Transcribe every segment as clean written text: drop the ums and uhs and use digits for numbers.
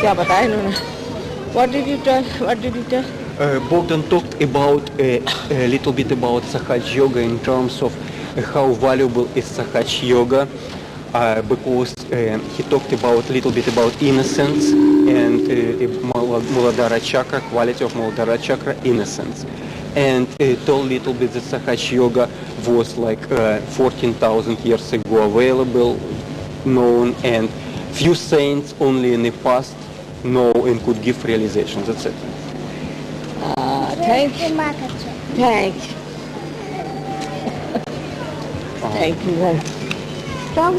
क्या बताया इन्होंने? What did you tell? What did you tell? Bogdan talked about a little bit about Sahaj Yoga in terms of how valuable is Sahaj Yoga, because he talked about a little bit about innocence and Muladhara Chakra, quality of Muladhara Chakra, innocence. And told a little bit that Sahaj Yoga was like 14,000 years ago available, known, and few saints only in the past know and could give realization. That's it. Thank you. Thank you. Thank you very much. Come.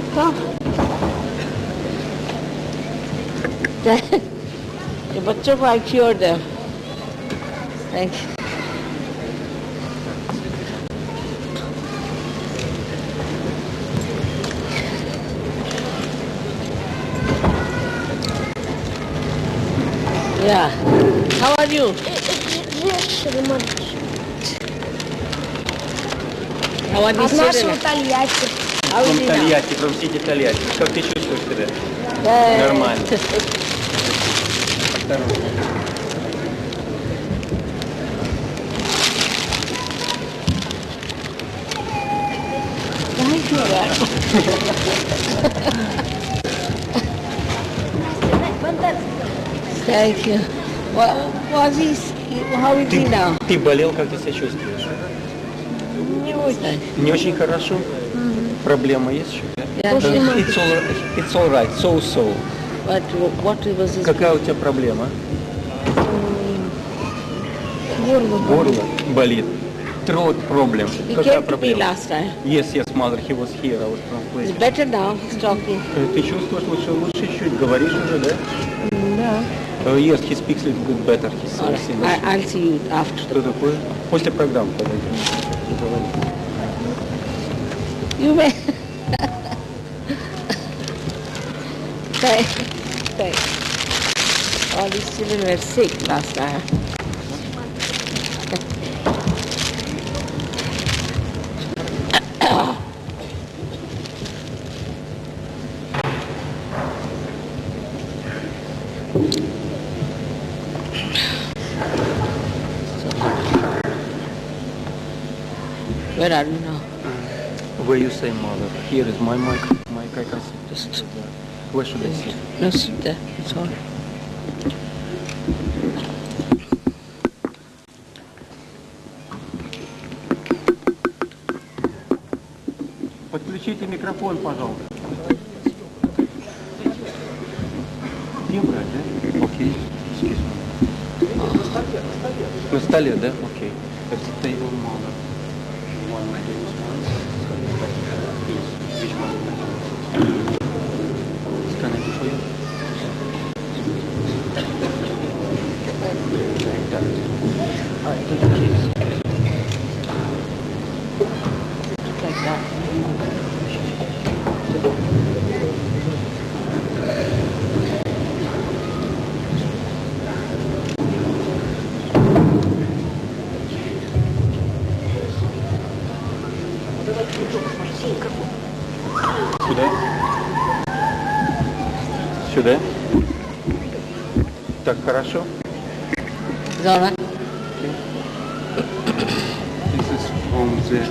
ये बच्चों को I cured them. Thank you. Yeah. How are you? Шри Матаджи. How are you? От нашего Тольятти. How is it now? Тольятти, from city Тольятти. Как ты чувствуешь себя? Yeah. Нормально. Осторожно. Thank you. Thank you. How is he now? Ты болел, как ты себя чувствуешь? Не очень. Не очень хорошо? Проблема есть еще? Yeah. It's all right, so. But what was his... Какая у тебя проблема? Горло болит. Throat problem. He Какая came to me проблема? last time. Yes, mother, he was here. I was It's translating. better now. He's talking. Ты чувствуешь лучше чуть? Говоришь уже, да? No. Yes, he speaks a little bit better. He's All right. I'll see you after. Что такое? После программы подойдем. You may. Thanks. All these children were sick last time. Where are you now? Where you say mother? Here is my mic. I can sit. Just Where should I sit? no, sit there. It's all right. Подключите микрофон, пожалуйста. Где брать, да? Окей. На столе, да? Окей. It's a table mother. One like this one. Which one? Can I do for you? Like that. Alright, take the keys. Like that. Сюда? Сюда? Так, хорошо? It's all right. This is from the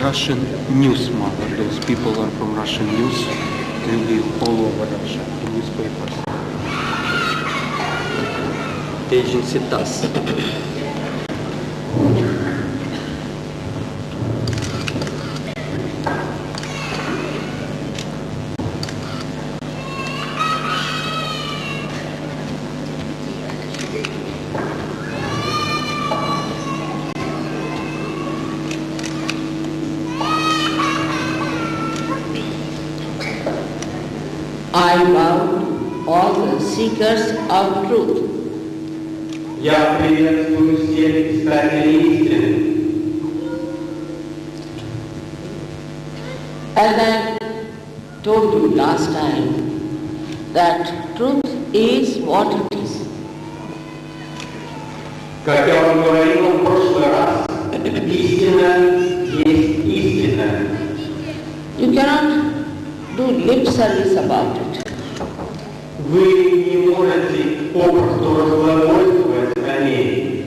Russian news, mother. Those people are from Russian news. They live all over Russia in newspapers. Agency TASS. I love all the seekers of truth. Я приветствую всех искателей истины. As I told you last time, that truth is what it is. Как я вам говорил в прошлый раз, lip service about it. Вы не можете попросту разглагольствовать о ней.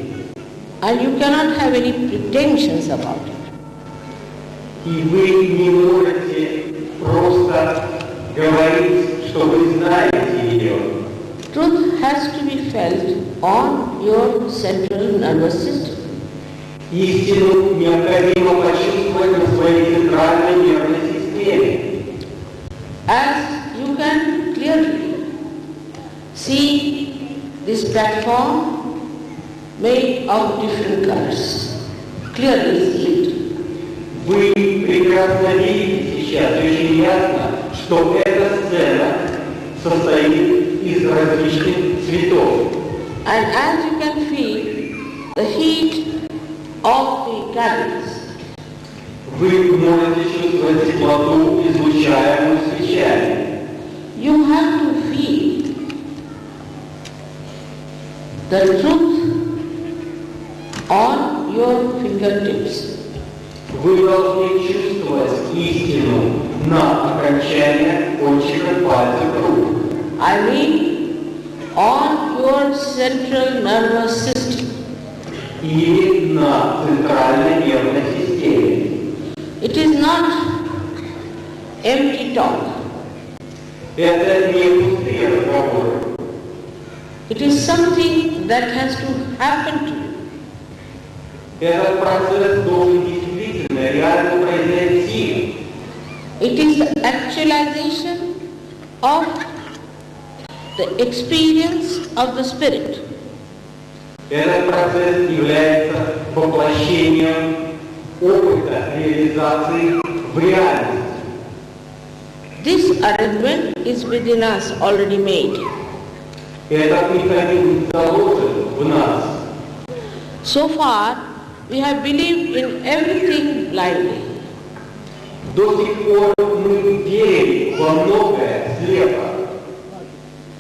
And you cannot have any pretensions about it. И вы не можете просто говорить, что вы знаете ее. Truth has to be felt on your central nervous system. Истину необходимо почувствовать на своей центральной нервной системе. As you can clearly see this platform made of different colors. Clearly see it. Вы прекрасно видите сейчас очень ясно, что эта сцена состоит из различных цветов. And as you can feel the heat of the candles, Вы можете чувствовать теплоту, излучаемую свечами. you have to feel the truth on your fingertips. Вы должны чувствовать истину на окончании кончиков пальцев рук. I mean on your central nervous system. Или на центральной нервной системе. It is not empty talk. Это не пустые разговоры. It is something that has to happen to you. Этот процесс должен действительно, реально произойти. It is the actualization of the experience of the Spirit. Этот процесс является воплощением опыта реализации в реальность. This arrangement is within us already made. Этот механизм заложен в нас. So far, we have believed in everything blindly. До сих пор мы верили во многое слепо.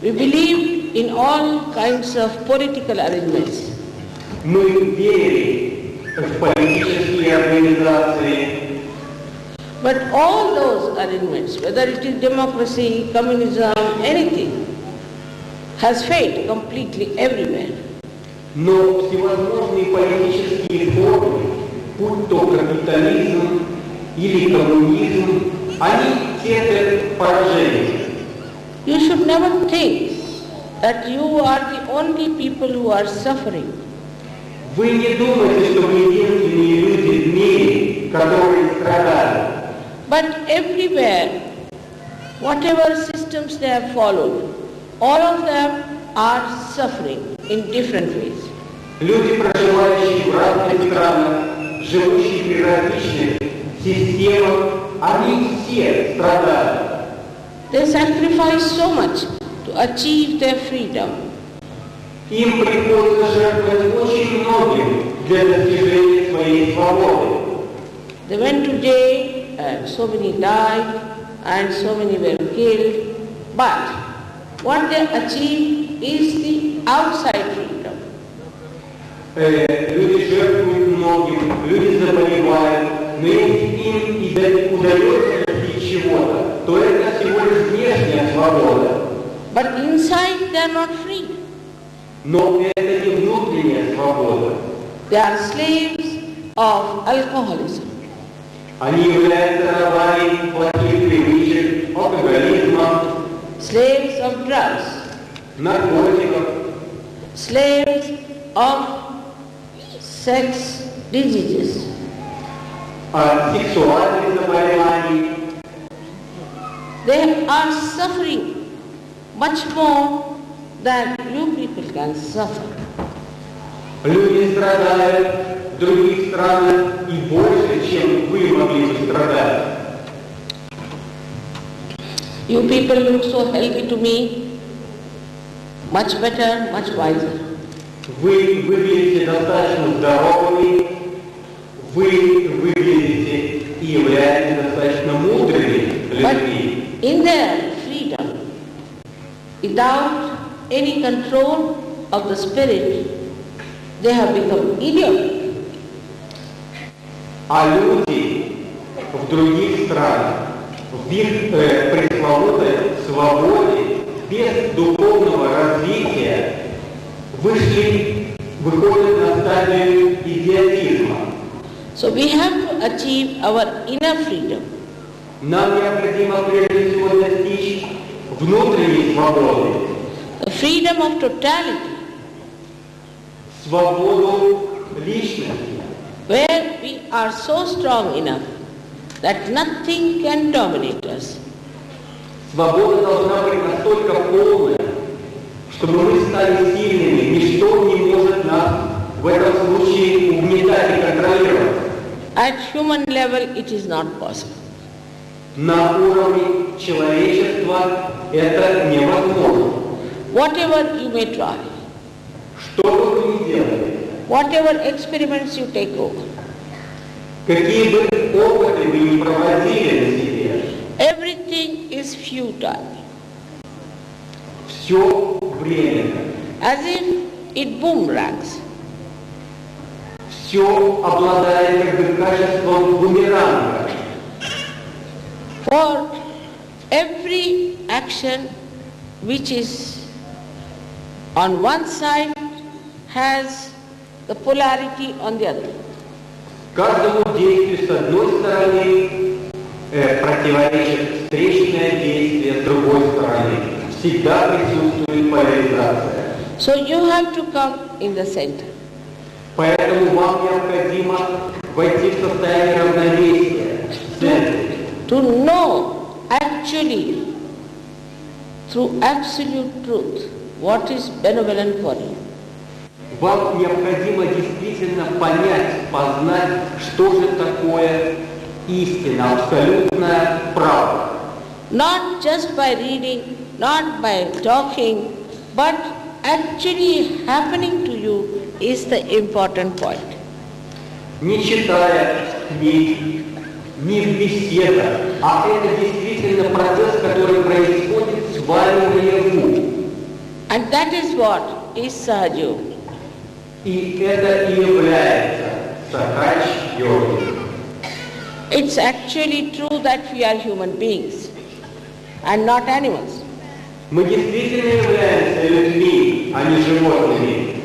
We believe in all kinds of political arrangements. Мы верили в политические организации. But all those arrangements, whether it is democracy, communism, anything, has failed completely everywhere. Но всевозможные политические формы, будь то капитализм или коммунизм, они терпят поражение. You should never think that you are the only people who are suffering. Вы не думаете, что вы единственные люди в мире, которые страдают. But everywhere, whatever systems they have followed, all of them are suffering in different ways. Люди, проживающие в разных странах, живущие при различных системах, они все страдают. They sacrifice so much to achieve their freedom. Им приходится жертвовать очень многим для достижения своей свободы. They went to jail and so many died and so many were killed. But what they achieved is the outside freedom. Люди жертвуют многим, люди заболевают, но если им и удается достичь чего-то, то это всего лишь внешняя свобода. But inside they are not free. Но это не внутренняя свобода. They are slaves of alcoholism. Они являются рабами плохих привычек, алкоголизма, Slaves of drugs. наркотиков, Slaves of sex diseases. сексуальных заболеваний. They are suffering much more than you people can suffer. Люди страдают в других странах и больше, чем вы могли бы страдать. You people look so healthy to me, much better, much wiser. Вы выглядите достаточно здоровыми, вы выглядите и являетесь достаточно мудрыми But людьми. in their freedom, without any control of the spirit, they have become idiots. А люди в других странах в их пресловутой свободе без духовного развития выходят на стадию идиотизма. So we have to achieve our inner freedom. Нам необходимо прежде всего достичь внутренней свободы. The freedom of totality. Свободу личности. Where we are so strong enough that nothing can dominate us. Свобода должна быть настолько полная, чтобы мы стали сильными, ничто не может нас в этом случае угнетать и контролировать. At human level it is not possible. На уровне человечества это невозможно. Whatever you may try, Что бы вы ни делали, whatever experiments you take over, какие бы опыты вы ни проводили на себе, everything is futile, все временно, as if it boomerangs. все обладает как бы качеством бумеранга. For every action which is on one side has the polarity on the other. Каждому действию с одной стороны противоречит встречное действие с другой стороны. Всегда присутствует поляризация. So you have to come in the center. Поэтому вам необходимо войти в состояние равновесия, в центре. To know actually through absolute truth what is benevolent for you. Вам необходимо действительно понять, познать, что же такое истина, абсолютная правда. Not just by reading, not by talking, but actually happening to you is the important point. Не читая книг, не в беседах, а это действительно процесс, который происходит с вами наяву. And that is what is Sahaja. И это и является сахач-йогой. It's actually true that we are human beings and not animals. Мы действительно являемся людьми, а не животными.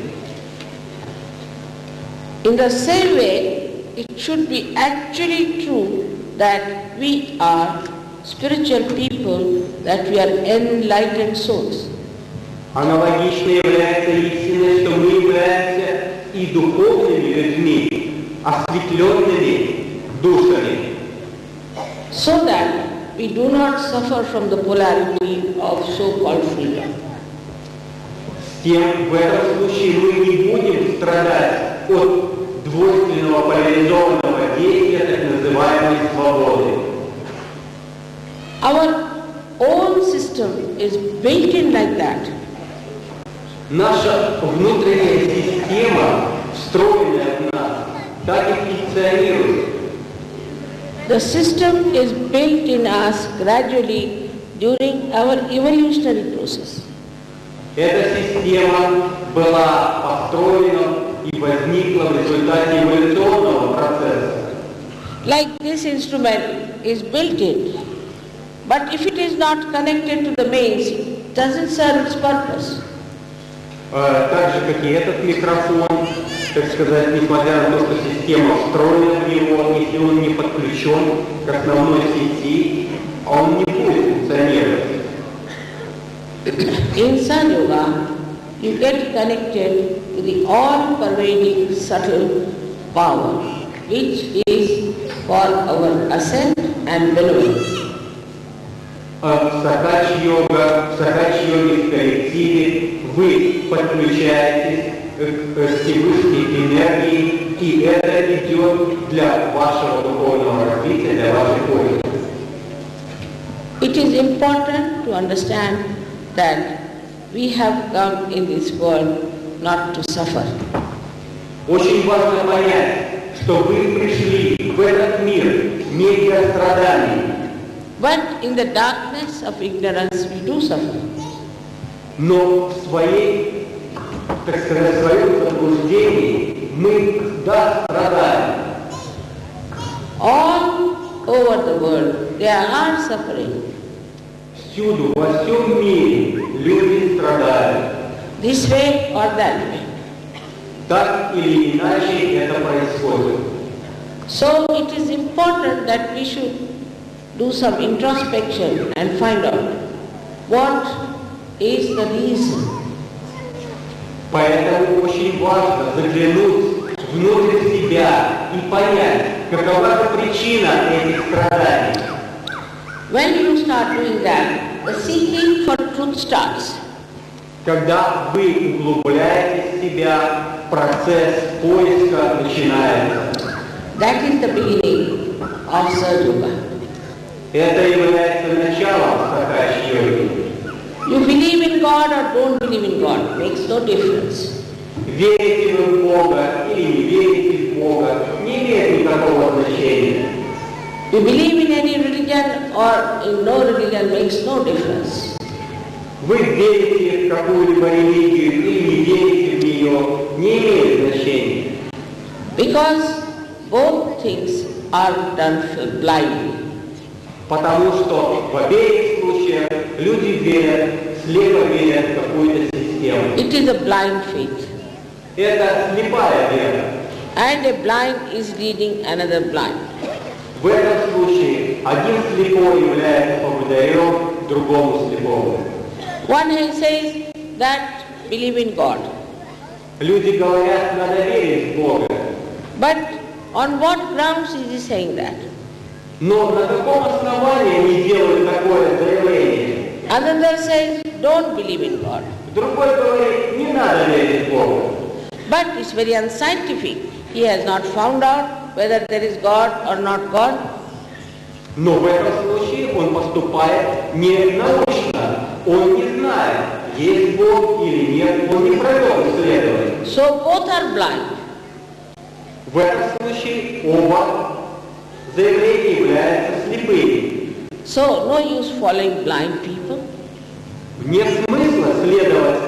In the same way, it should be actually true that we are spiritual people, that we are enlightened souls. Аналогично является истиной, что мы являемся и духовными людьми, осветленными душами. So that we do not suffer from the polarity of so-called freedom. Тем в этом случае мы не будем страдать от двойственного поляризованного действия так называемой свободы. Our own system is built in like that. Наша внутренняя система, встроенная в нас, так и функционирует. The system is built in us gradually during our evolutionary process. Эта система была построена и возникла в результате эволюционного процесса. Like this instrument is built in, but if it is not connected to the mains, it doesn't serve its purpose. Так же, как и этот микрофон, так сказать, несмотря на то, что система встроена в него, если он не подключен к основной сети, он не будет функционировать. In Sun Yoga, you get connected to the all-pervading subtle power, which is for our ascent and benevolence. В сахач-йоге в коллективе вы подключаетесь к Всевышней энергии, и это идет для вашего духовного развития, для вашей пользы. It is important to understand that we have come in this world not to suffer. Очень важно понять, что вы пришли в этот мир не для страданий. But in the darkness of ignorance we do suffer. Но в своей, так сказать, в своем заблуждении мы, да, страдаем. All over the world, they are suffering. Всюду, во всем мире люди страдают. This way or that way. Так или иначе это происходит. So it is important that we should do some introspection and find out what is the reason. Поэтому очень важно заглянуть внутрь себя и понять, какова же причина этих страданий. When you start doing that, the seeking for truth starts. Когда вы углубляете в себя, процесс поиска начинается. That is the beginning of Sahaja. Это является началом сахач-йоги. You believe in God or don't believe in God, makes no difference. Верите вы в Бога или не верите в Бога, не имеет никакого значения. You believe in any religion or in no religion makes no difference. Вы верите в какую-либо религию или не верите в нее, не имеет значения. Because both things are done blindly. Потому что в обеих случаях люди верят, слепо верят в какую-то систему. It is a blind faith. Это слепая вера. And a blind is leading another blind. В этом случае один слепой является поводырем другому слепому. One says that believe in God. Люди говорят, надо верить в Бога. But on what grounds is he saying that? Но на каком основании они делают такое заявление? Another says don't believe in God. Другой говорит, не надо верить в Бога. But it's very unscientific. He has not found out whether there is God or not God. Но в этом случае он поступает не научно. Он не знает, есть Бог или нет, он не провел исследование. So both are blind. В этом случае оба заявления являются слепыми. So no use following blind people. Нет смысла следовать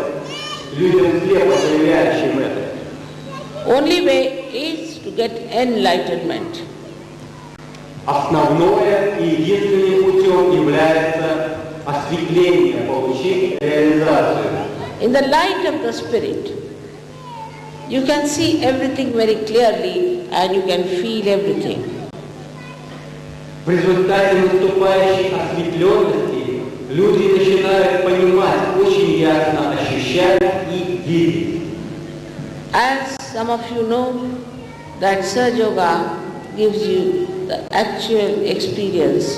людям слепо заявляющим это. Only way is to get enlightenment. Основное и единственным путем является осветление, получить реализацию. In the light of the Spirit, you can see everything very clearly and you can feel everything. В результате наступающей осветленности люди начинают понимать, очень ясно ощущать и видеть. As some of you know, that Sahaja Yoga gives you the actual experience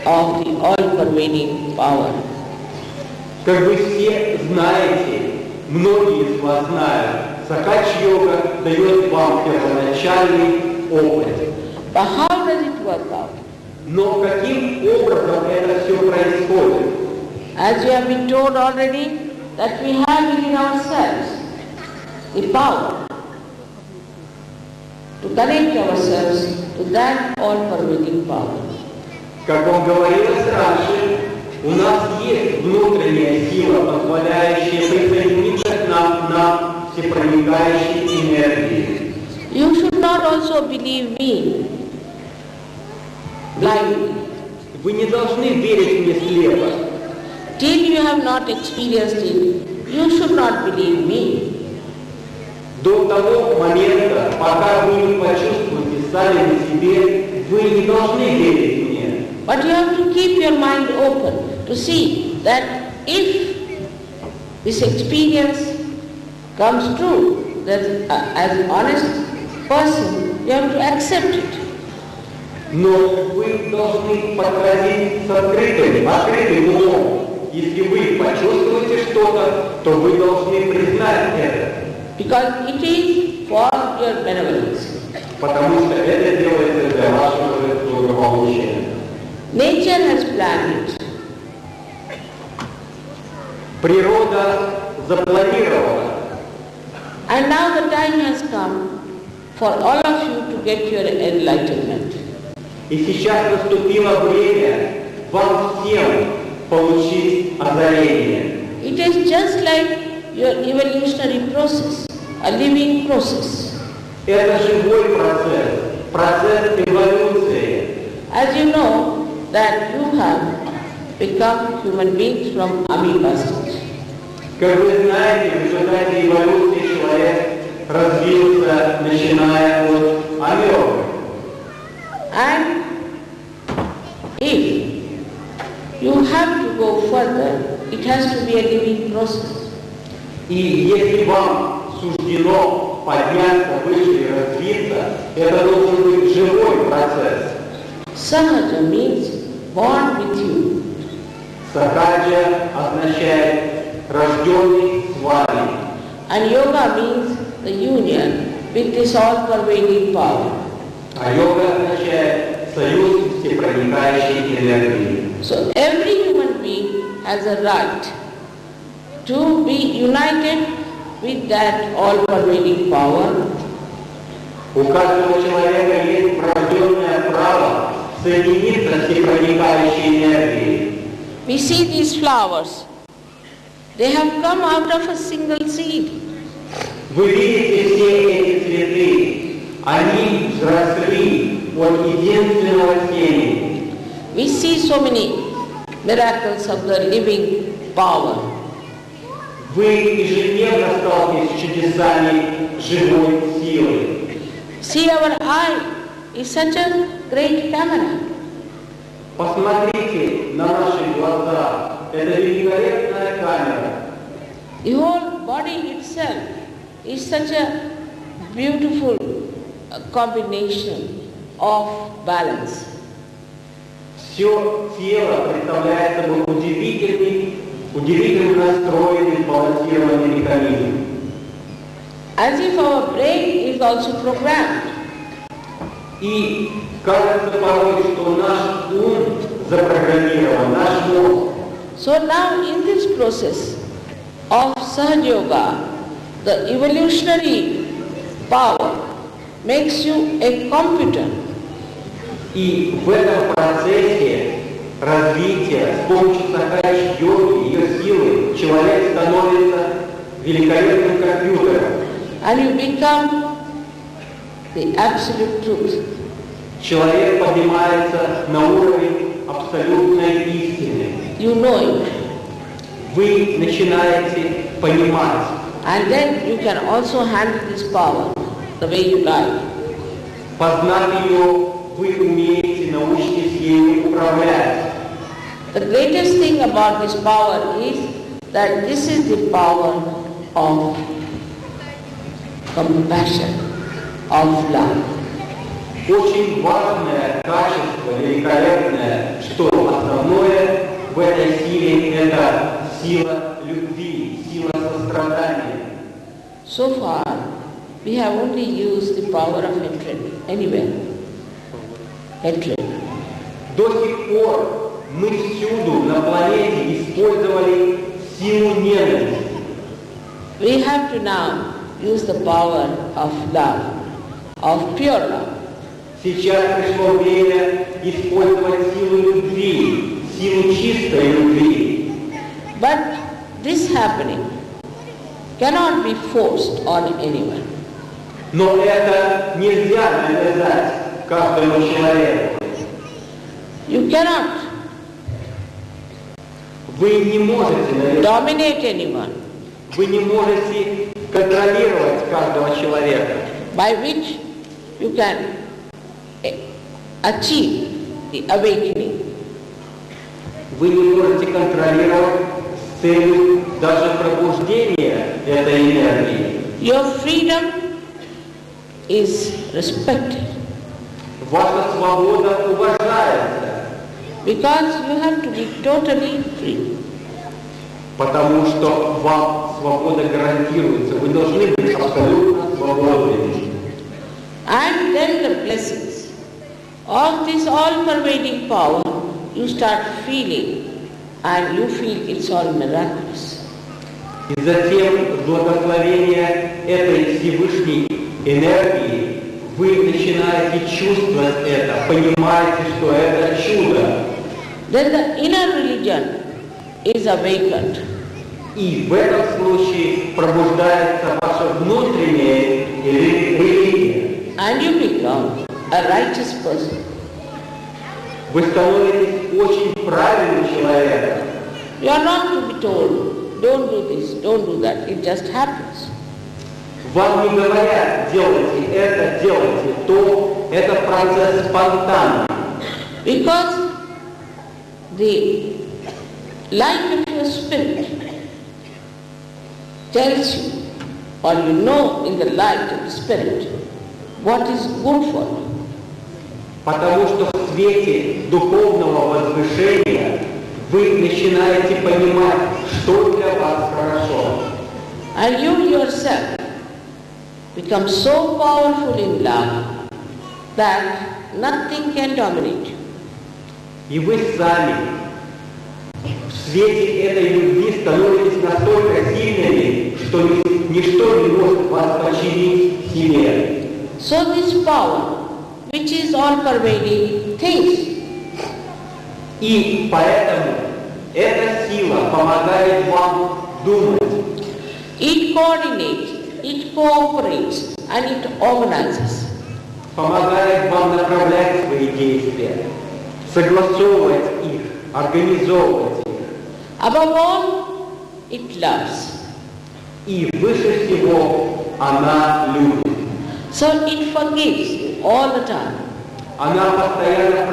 of the all-pervading power. Как вы все знаете, многие из вас знают, сахач-йога дает вам первоначальный опыт. But how does it work out? Но каким образом это все происходит? As you have been told already, that we have within ourselves the power to connect ourselves to that all-pervading power. Как вам говорилось раньше, у нас есть внутренняя сила, позволяющая присоединиться к нам на всепроникающей энергии. You should not also believe me blindly. Вы не должны верить мне слепо. Till you have not experienced it, you should not believe me. До того момента, пока вы не почувствуете сами на себе, вы не должны верить мне. But you have to keep your mind open to see that if this experience comes true, that as an honest person, you have to accept it. Но вы должны подходить с открытым умом. Если вы почувствуете что-то, то вы должны признать это. Because it is for your benevolence. Потому что это делается для вашего же благополучия. Nature has planned it. Природа запланировала. And now the time has come for all of you to get your enlightenment. И сейчас наступило время вам всем получить озарение. It is just like your evolutionary process, a living process. Это живой процесс, процесс эволюции. As you that you have become human beings from amoeba stage. Как вы знаете, в результате эволюции человек развился, начиная от амебы. And if you have to go further, it has to be a living process. И если вам суждено подняться выше и развиться, это должен быть живой процесс. Sahaja means born with you. Сахаджа означает рожденный с вами. And yoga means the union with this all-pervading power. А йога означает союз всепроникающей энергии. So every human being has a right to be united with that all-pervading power. У каждого человека есть врожденное право соединиться с всепроникающей энергией. We see these flowers. They have come out of a single seed. Вы видите все эти цветы, они взросли от единственного семени. We see so many miracles of the living power. Вы ежедневно сталкиваетесь с чудесами живой силы. See, our eye is such a great camera. Посмотрите на наши глаза. Это великолепная камера. The whole body itself is such a beautiful combination of balance. Все тело представляет собой удивительно настроенный, сбалансированный механизм. As if our brain is also programmed. И кажется порой, что наш ум запрограммирован, наш мозг. So now in this process of Sahaja Yoga, the evolutionary power makes you a computer. И в этом процессе развития с помощью сахаджа-йоги, ее силы, человек становится великолепным компьютером. And you become the absolute truth. Человек поднимается на уровень абсолютной истины. You know it. Вы начинаете понимать. And then you can also handle this power the way you like. Познав ее, вы умеете, научитесь ею управлять. The greatest thing about this power is that this is the power of compassion, of love. Очень важное качество, великолепное, что основное в этой силе – это сила любви, сила сострадания. So far, we have only used the power of hatred anywhere. Hatred. До сих пор мы всюду на планете использовали силу ненависти. We have to now use the power of love, of pure love. Сейчас пришло время использовать силу любви, силу чистой любви. But this happening cannot be forced on anyone. Но это нельзя навязать каждому человеку. You cannot Вы не можете навязать. dominate anyone, Вы не можете контролировать каждого человека, by which you can achieve the awakening. вы не можете контролировать с целью даже пробуждения этой энергии. Your freedom is respected Ваша свобода уважается, because you have to be totally free. потому что вам свобода гарантируется. Вы должны быть абсолютно свободными. And then the blessings of this all-pervading power you start feeling, and you feel it's all miraculous. И затем благословение этой Всевышней энергии вы начинаете чувствовать это, понимаете, что это чудо. Then the inner religion is awakened. И в этом случае пробуждается ваша внутренняя религия. And you become a righteous person. вы становитесь очень правильным человеком. You are not to be told, don't do this, don't do that. It just happens. Вам не говорят, делайте это, делайте то. Это процесс спонтанный. Because the light of your spirit tells you, or you know in the light of the spirit, what is good for you. Потому что в свете духовного возвышения вы начинаете понимать, что для вас хорошо. And you yourself become so powerful in love that nothing can dominate you. И вы сами в свете этой любви становитесь настолько сильными, что ничто не может вас подчинить себе. So this power, which is all-pervading, thinks. И поэтому эта сила помогает вам думать. It coordinates, it cooperates, and it organizes. Помогает вам направлять свои действия, согласовывать их, организовывать их. Above all, it loves. И выше всего она любит. So it forgives you all the time. Она постоянно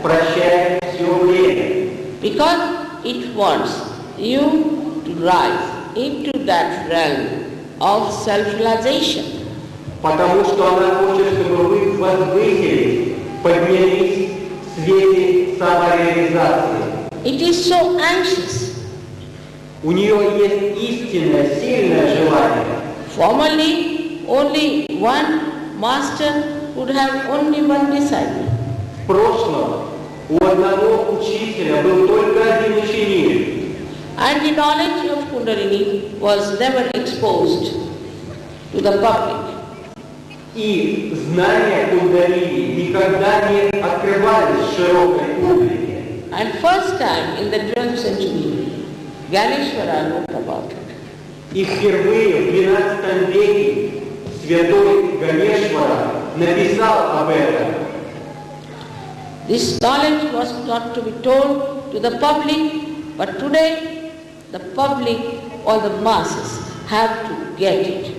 прощает все время. Because it wants you to rise into that realm of self-realization. Потому что она хочет, чтобы вы возвысились, поднялись в свете самореализации. It is so anxious. У нее есть истинное, сильное желание. Formerly, only one master would have only one disciple. В прошлом у одного учителя был только один ученик. And the knowledge of Kundalini was never exposed to the public. И знания Кундалини никогда не открывались широкой публике. And first time in the 12th century, Ganeshwara wrote about it. И впервые в XII веке святой Ганешвара написал об этом. This knowledge was not to be told to the public, but today the public or the masses have to get it.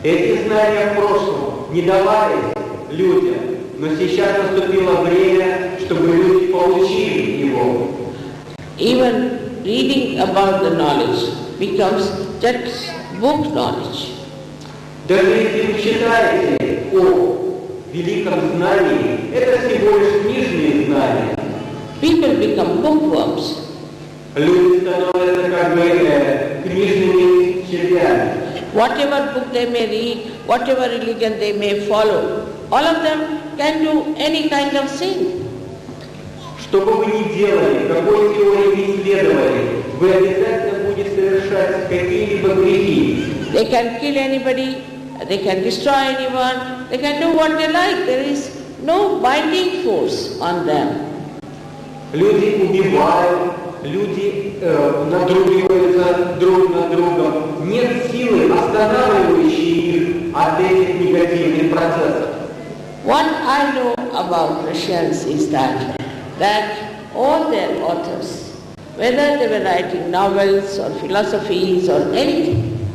Эти знания в прошлом не давались людям, но сейчас наступило время, чтобы люди получили его. Even reading about the knowledge becomes just book knowledge. Даже если вы читаете о великом знании, это всего лишь книжные знания. People become bookworms. Люди становятся как бы книжными червями. Whatever book they may read, whatever religion they may follow, all of them can do any kind of sin. Что бы вы ни делали, какой теории не исследовали, вы обязательно будете совершать какие-либо грехи. They can kill anybody, they can destroy anyone, they can do what they like. There is no binding force on them. Люди убивают, люди надругиваются друг над другом. Нет силы, останавливающей их от этих негативных процессов. What I know about Russians is that all their authors, whether they were writing novels or philosophies or anything,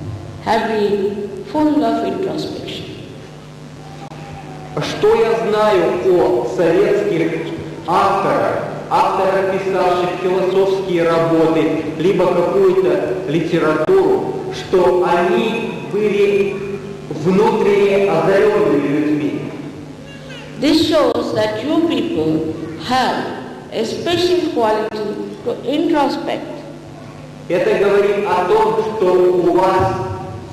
have been full of introspection. Что я знаю о советских авторах, писавших философские работы, либо какую-то литературу, что они были внутренне одаренными людьми. This shows that you people have a special quality to introspect. Это говорит о том, что у вас,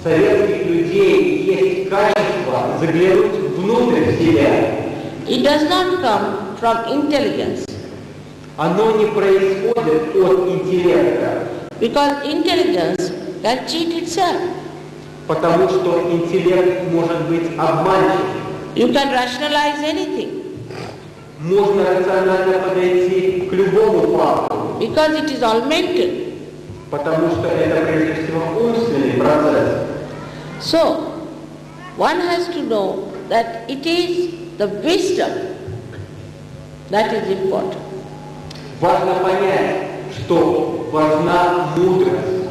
советских людей, есть качество заглянуть внутрь себя. It does not come from intelligence. Оно не происходит от интеллекта. Because intelligence can cheat itself. Потому что интеллект может быть обманчив. You can rationalize anything. Можно рационально подойти к любому факту. Because it is all mental. Потому что это прежде всего умственный процесс. So, one has to know that it is the wisdom That is important. Важно понять, что важна мудрость.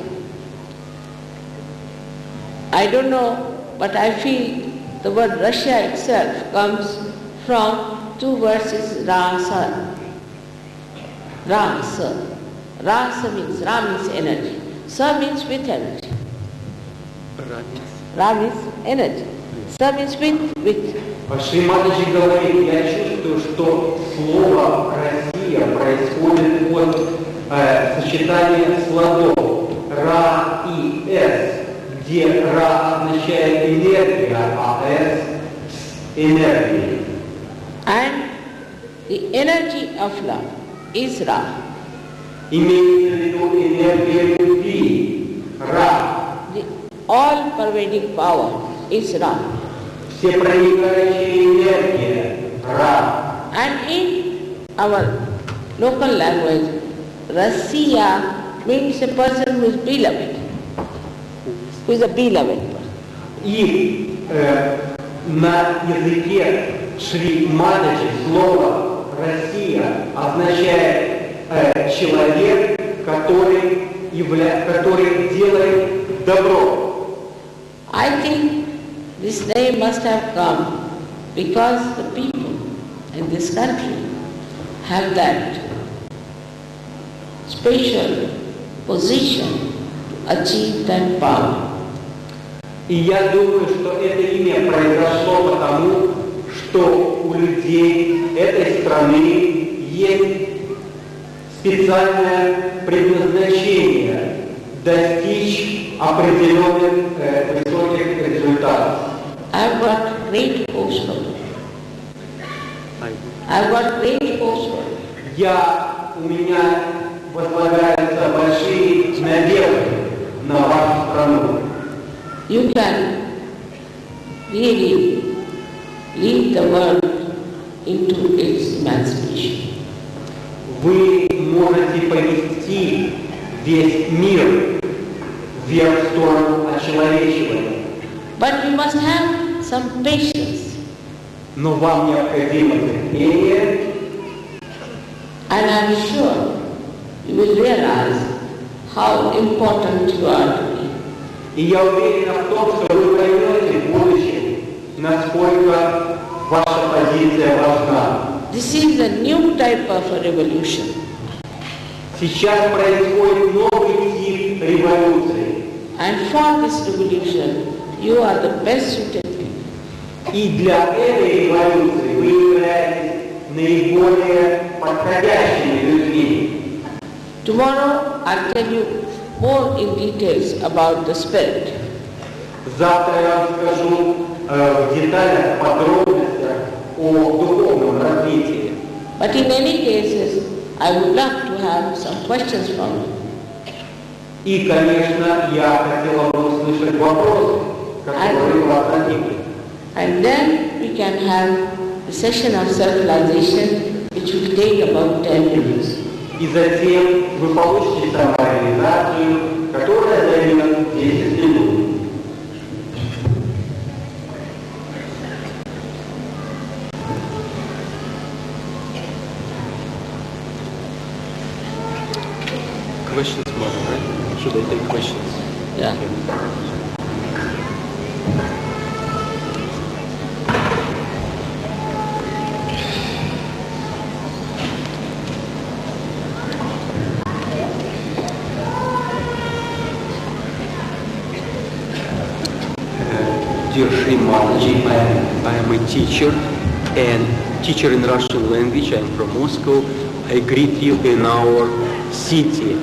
I don't know, but I feel the word Russia itself comes from two verses Rasa. Rasa. Rasa means, Ra means energy. Sa means with energy. Ra means energy. Sa means with. Шри Матаджи говорит, я чувствую, что слово «Россия» происходит от сочетания складов «Ра» и «С», где «Ра» означает энергия, а «С» – энергия. And the energy of love is Ra. Имеется в виду энергия любви, Ра. The all-pervading power is Ra. Всепроникающая энергия, Ра. And in our local language, Rasiya means a person who is beloved, who is a beloved person. И на языке Шри Матаджи слово «Россия» означает человек, который делает добро. I think this name must have come because the people in this country have that special position to achieve that power. И я думаю, что это имя произошло потому, что у людей этой страны есть специальное предназначение достичь определенных высоких результатов. I've got great hopes for you. I've got great hopes for you. У меня возлагаются большие надежды на вашу страну. You can really lead the world into its emancipation. Вы можете повести весь мир вверх в сторону очеловечивания. But you must have some patience. Но вам необходимо терпение. And I'm sure you will realize how important you are to me. И я уверен в том, что вы поймете в будущем, насколько ваша позиция важна. This is a new type of a revolution. Сейчас происходит новый тип революции. And for this revolution, you are the best suited people. И для этой революции вы являетесь наиболее подходящими людьми. Tomorrow I'll tell you more in details about the spirit. Завтра я вам скажу в деталях, подробностях о духовном развитии. But in any cases, I would love to have some questions from you. И, конечно, я хотела бы услышать вопросы, которые у вас возникли. And then we can have a session of self-realization which will take about 10 minutes. И затем вы получите самореализацию, которая займет 10 минут. Questions, Mother, right? Should I take questions? Yeah. Dear Shri Mathaji, I am a teacher and teacher in Russian language. I am from Moscow. I greet you in our city.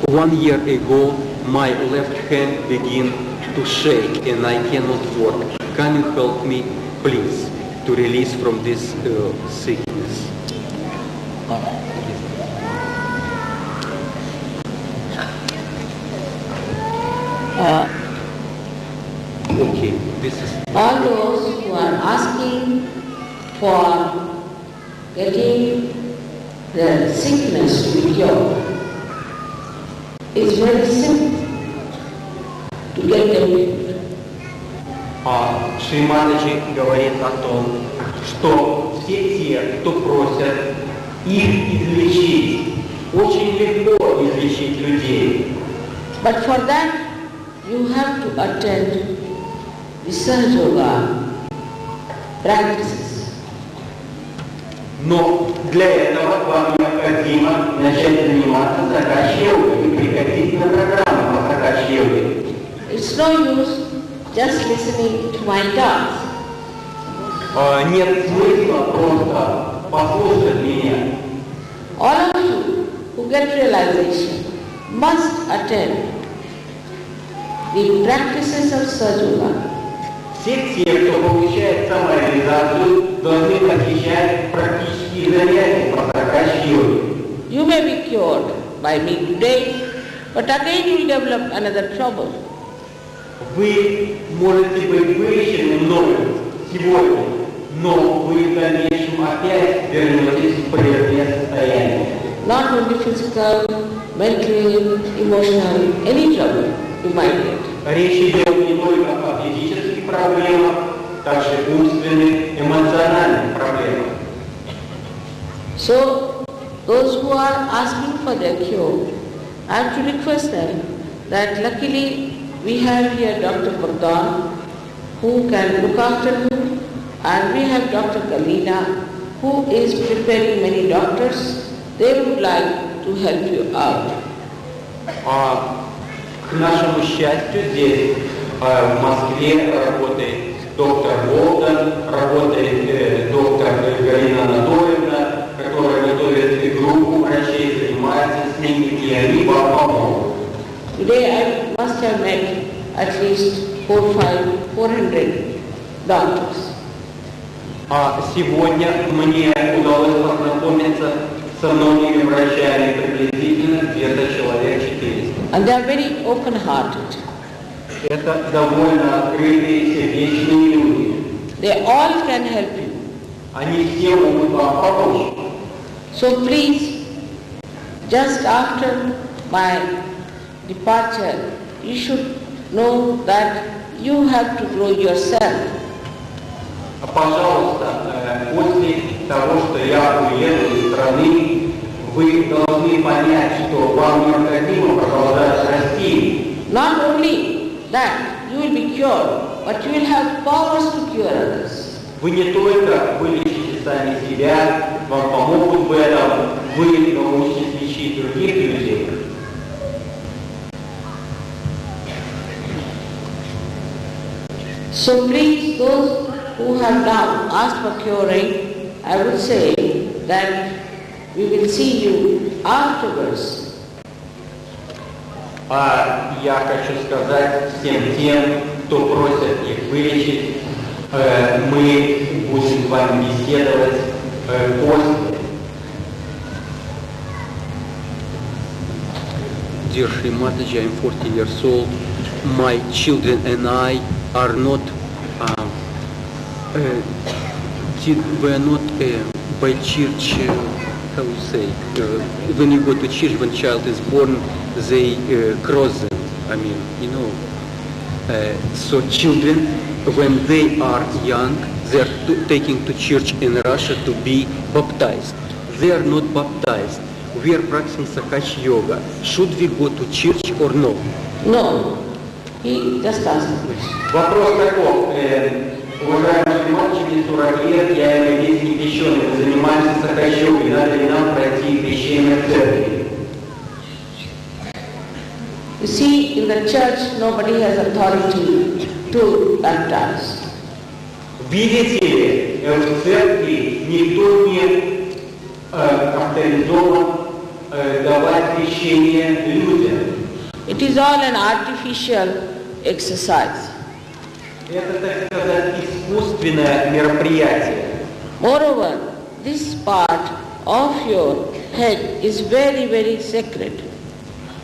1 year ago, my left hand began to shake and I cannot work. Can you help me, please, to release from this sickness? Okay, this is... All those who are asking for getting the sickness to be cured, it's very simple to get them cured. Шри Матаджи говорит о том, что все те, кто просят их излечить, очень легко излечить людей. But for that, you have to attend the Sahaja Yoga practices. Но для этого вам необходимо начать заниматься сакач-йогой и приходить на программу по сакач-йоге. It's no use just listening to my talks. Нет смысла просто послушать меня. All of you who get realization must attend the practices of Sahaja Yoga. Все те, кто получает самореализацию, должны посещать практические занятия по сакач-йоге. You may be cured by me today, but again you will develop another trouble. Вы можете быть вылечены мною сегодня, но вы в дальнейшем опять вернетесь в прежнее состояние. Not only physical, mental, emotional, any trouble you might get. Речь идет не только о физических проблемах, также умственных, эмоциональных проблемах. So, those who are asking for their cure, I have to request them that luckily we have here Dr. Bardhan who can look after you, and we have Dr. Kalina who is preparing many doctors. They would like to help you out. К нашему счастью, здесь в Москве работает доктор Болден, работает доктор Галина Анатольевна, которая готовит группу врачей, занимается с ними, и они вам помогут. Today I must have met at least 400 doctors. Сегодня мне удалось познакомиться со многими врачами, приблизительно где-то человек 400. And they are very open-hearted. Это довольно открытые, сердечные люди. They all can help you. Они все могут вам помочь. So please, just after my departure, you should know that you have to grow yourself. Пожалуйста, после того, что я уеду из страны, вы должны понять, что вам необходимо продолжать расти. Not only that, you will be cured, but you will have powers to cure others. Вы не только вылечите сами себя, вам помогут в этом, вы научитесь лечить других людей. So please, those who have now asked for curing, I would say that we will see you afterwards. Я хочу сказать всем тем, кто просит их вылечить, мы будем с вами беседовать после. Dear Shri Mataji, I'm 40 years old. My children and I are not, we are not by church, how you say, when you go to church, when child is born, they cross them, I mean, you know. So children, when they are young, they are taken to church in Russia to be baptized. They are not baptized. We are practicing Sakach yoga. Should we go to church or no? No, he just asked a question. Вопрос таков. Уважаемый Шри Матаджи, мне 40 лет, я являюсь некрещенным, занимаемся сакач-йогой, надо ли нам пройти крещение в церкви? You see, in the church, nobody has authority to baptize. Видите ли, в церкви никто не авторизован давать крещение людям. It is all an artificial exercise. Это, так сказать, искусственное мероприятие. Moreover, this part of your head is very, very sacred.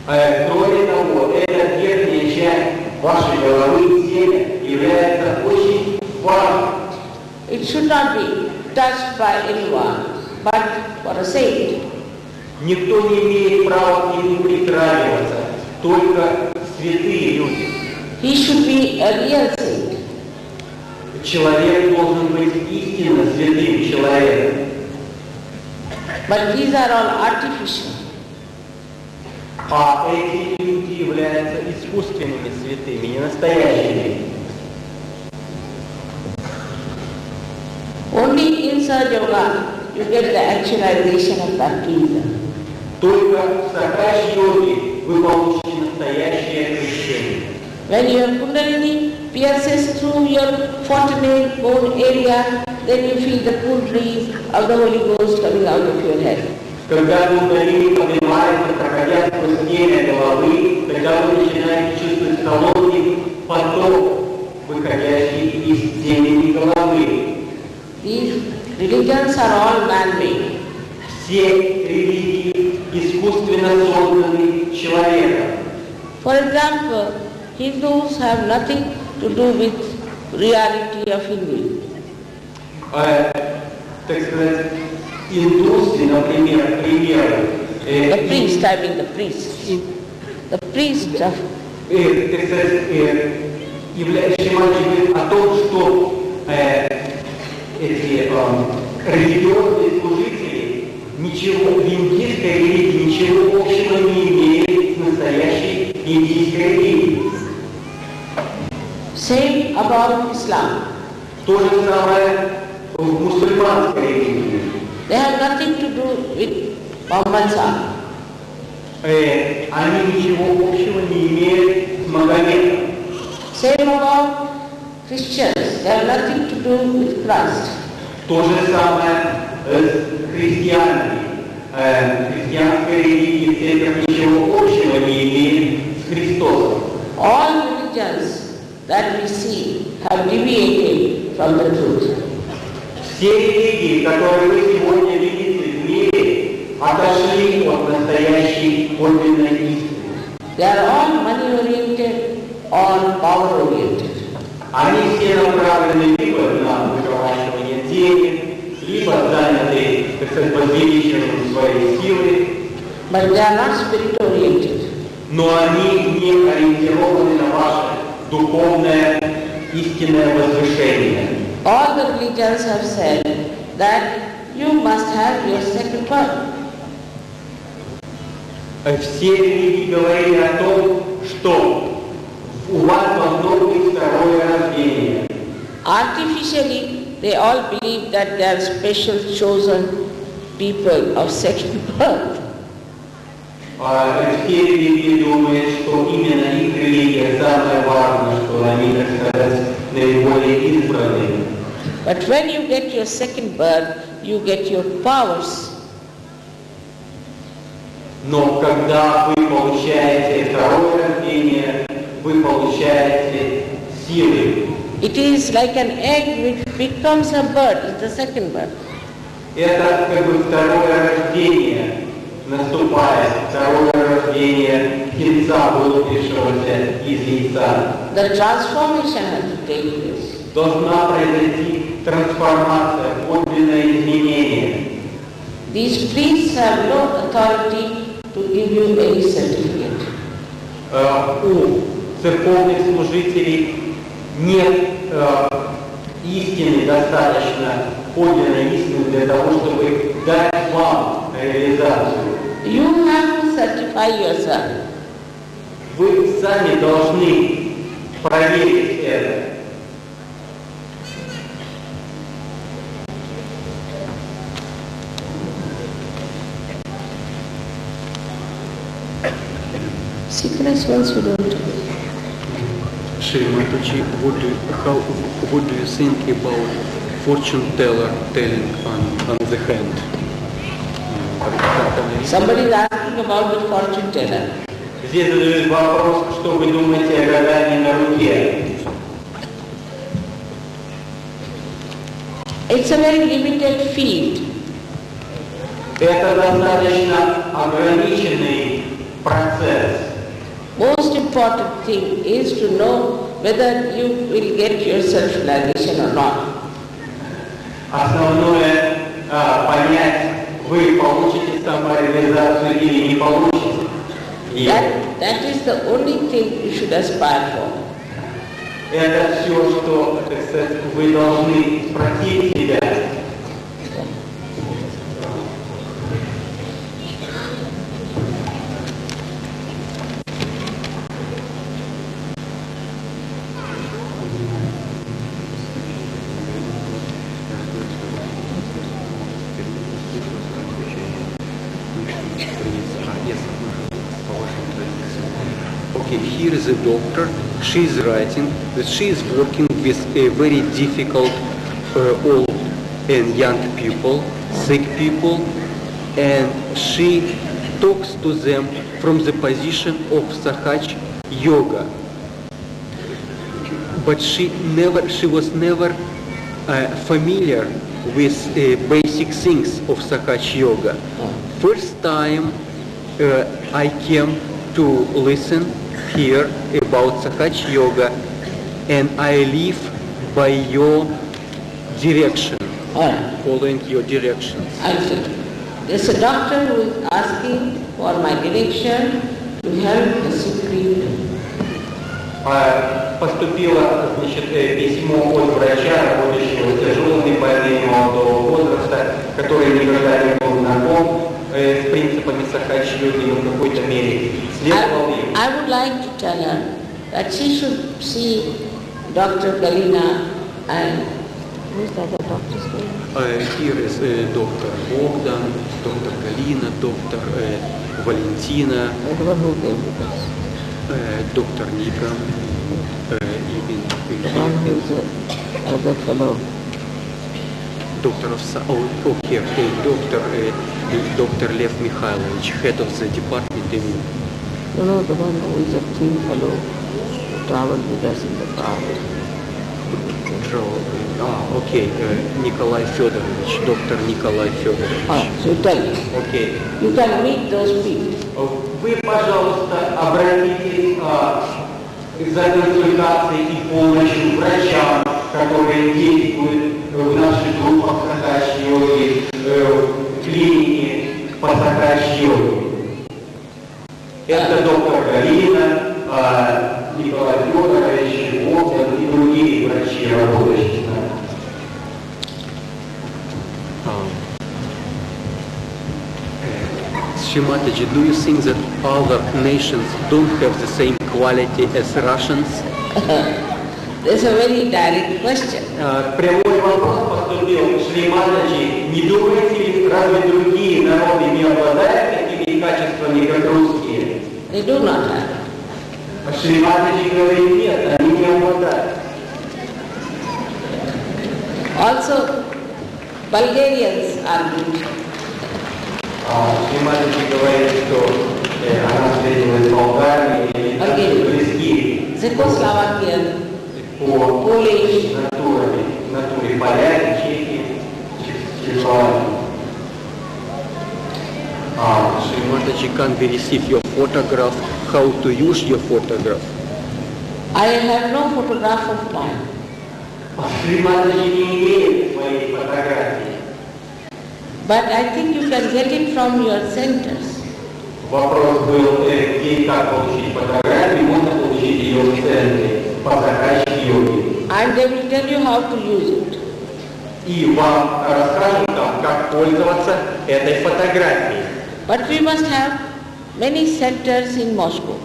Кроме того, эта верхняя часть вашей головы, теле, является очень важной. It should not be touched by anyone, but for a saint. Никто не имеет права к нему притрагиваться, только святые люди. He should be a real saint. человек должен быть истинно святым человеком. But these are all artificial. А эти люди являются искусственными святыми, не настоящими. Only in Sahaja Yoga you get the actualization of baptism. Только в Сахач-йоге вы получите настоящее крещение. When your Kundalini pierces through your fortunate bone area, then you feel the cool breeze of the Holy Ghost coming out of your head. Когда Кундалини поднимается, проходя сквозь темя головы, тогда вы начинаете чувствовать холодный поток, выходящий из темени головы. These religions are all man-made. Все религии искусственно созданы человеком. For example, Hindus have nothing to do with reality of Hindu. Так сказать, индусы, например, The priest, I mean the priest. The priest of... так сказать, являющийся о том, что эти религиозные служители ничего в индийской религии ничего общего не имеют с настоящей индийской религией. Same about Islam. То же самое в мусульманской религии. They have nothing to do with Muhammad Sahib. Они ничего общего не имеют с Магометом. Same about Christians. They have nothing to do with Christ. То же самое с христианами. Христианская религия в церковь ничего общего не имеет с Христосом. All religions that we see have deviated from the truth. Все религии, которые вы сегодня видите в мире, отошли от настоящей подлинной истины. They are all money-oriented or power-oriented. Они все направлены либо на выращивание денег, либо заняты, так сказать, возвеличиванием своей силы. But they are not spirit-oriented. Но они не ориентированы на ваше духовное истинное возвышение. All the religions have said that you must have your second birth. Все религии говорили о том, что у вас должно быть второе рождение. Artificially, they all believe that they are special chosen people of second birth. Все религии думают, что именно их религия самая важная, что они, так сказать, наиболее избранные. But when you get your second birth, you get your powers. Но когда вы получаете второе рождение, вы получаете силы. It is like an egg which becomes a bird, it's the second birth. Это как бы второе рождение наступает, второе рождение птенца, вылупившегося из яйца. The transformation has to take place. Должна произойти трансформация, подлинное изменение. These priests have no authority to give you any certificate. У церковных служителей нет истины достаточно, подлинной истины для того, чтобы дать вам реализацию. You have to certify yourself. Вы сами должны проверить это. Sickness once you don't. Shri Mathaji, what do you think about fortune teller telling on the hand? Somebody is asking about the fortune teller. Здесь задают вопрос, что вы думаете о гадании на руке. It's a very limited field. Это достаточно ограниченный процесс. Most important thing is to know whether you will get your self-realization or not. Основное понять, вы получите самореализацию или не получите. That is the only thing you should aspire for. Это все, что, так сказать, вы должны спросить себя. Okay, here is a doctor. She is writing that she is working with a very difficult old and young people, sick people, and she talks to them from the position of Sahaj yoga. But she was never familiar with basic things of Sahaj yoga. First time I came to listen here about Sahaj yoga, and I live by your direction, following your directions. There's a doctor who is asking for my direction to help the sick people. Поступило, значит, письмо от врача, работающего с тяжелыми больными молодого возраста, который никогда не был знаком с принципами Сахач-йоги, но в какой-то мере следовал им. I would like to tell her that she should see Dr. Galina and who's the other doctor's name? Here is Dr. Bogdan, Dr. Galina, Dr. Valentina, The one who came with us. Dr. Nika, The one who is the other fellow. Doctor of here, Dr. Lev Mikhailovich, head of the department in No, the one who is a team fellow who traveled with us in the car. Okay, Nikolai Fedorovich, Dr. Nikolai Fedorovich. So tell me. Okay. You can meet those people. Вы, пожалуйста, обратитесь за консультацией и помощью к врачам, которые действуют в наших группах Сахач-йоги, в клинике по Сахач-йоге. Это доктор Галина, Николай Федорович, Богдан и другие врачи, работающие с нами. Shri Mataji, do you think that other nations don't have the same quality as Russians? That's a very direct question. Прямой вопрос поступил Шри Матаджи. Не думаете ли, разве другие народы не обладают такими качествами, как русские? They do not have. А Шри Матаджи говорит, нет, они не обладают. Also, Bulgarians are good. Шри Матаджи говорит, что она встретилась в Болгарии и близки Czechoslovakian, по Polish, натуре поляки, чехи, чехословаки. Shri Mataji, can we receive your photograph? How to use your photograph? I have no photograph of mine. Шри Матаджи не имеет своей фотографии. But I think you can get it from your centers. Вопрос был, где и как получить фотографию, можно получить ее в центре по Сахач-йоге. And they will tell you how to use it. И вам расскажут там, как пользоваться этой фотографией. But we must have many centers in Moscow.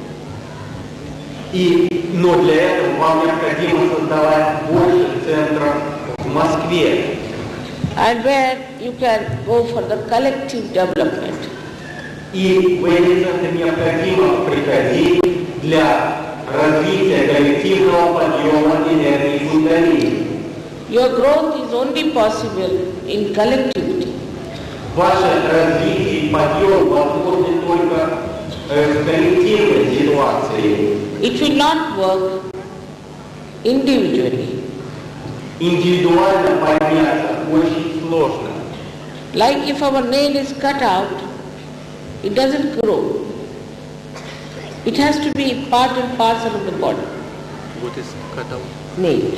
Но для этого вам необходимо создавать больше центров в Москве. And where you can go for the collective development. И в эти центры необходимо приходить для развития коллективного подъема энергии кундалини. Your growth is only possible in collectivity. Ваше развитие и подъем возможны только в коллективной ситуации. It will not work individually. Индивидуально подняться очень сложно. Like if our nail is cut out, it doesn't grow. It has to be part and parcel of the body. What is cut out? Nail.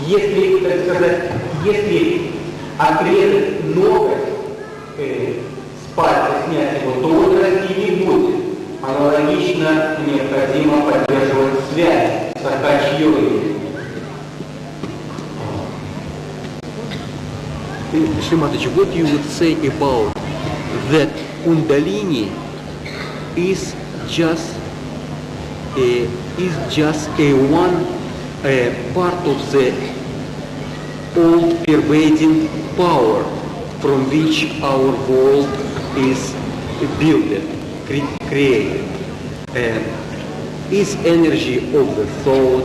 Если, так сказать, если отрезать ноготь, с пальца снять его, то он расти не будет. Аналогично необходимо поддерживать связь с Сахач-йогой. Shri Mataji, what you would say about that Kundalini is just a one part of the all pervading power from which our world is built, created. Is energy of the thought,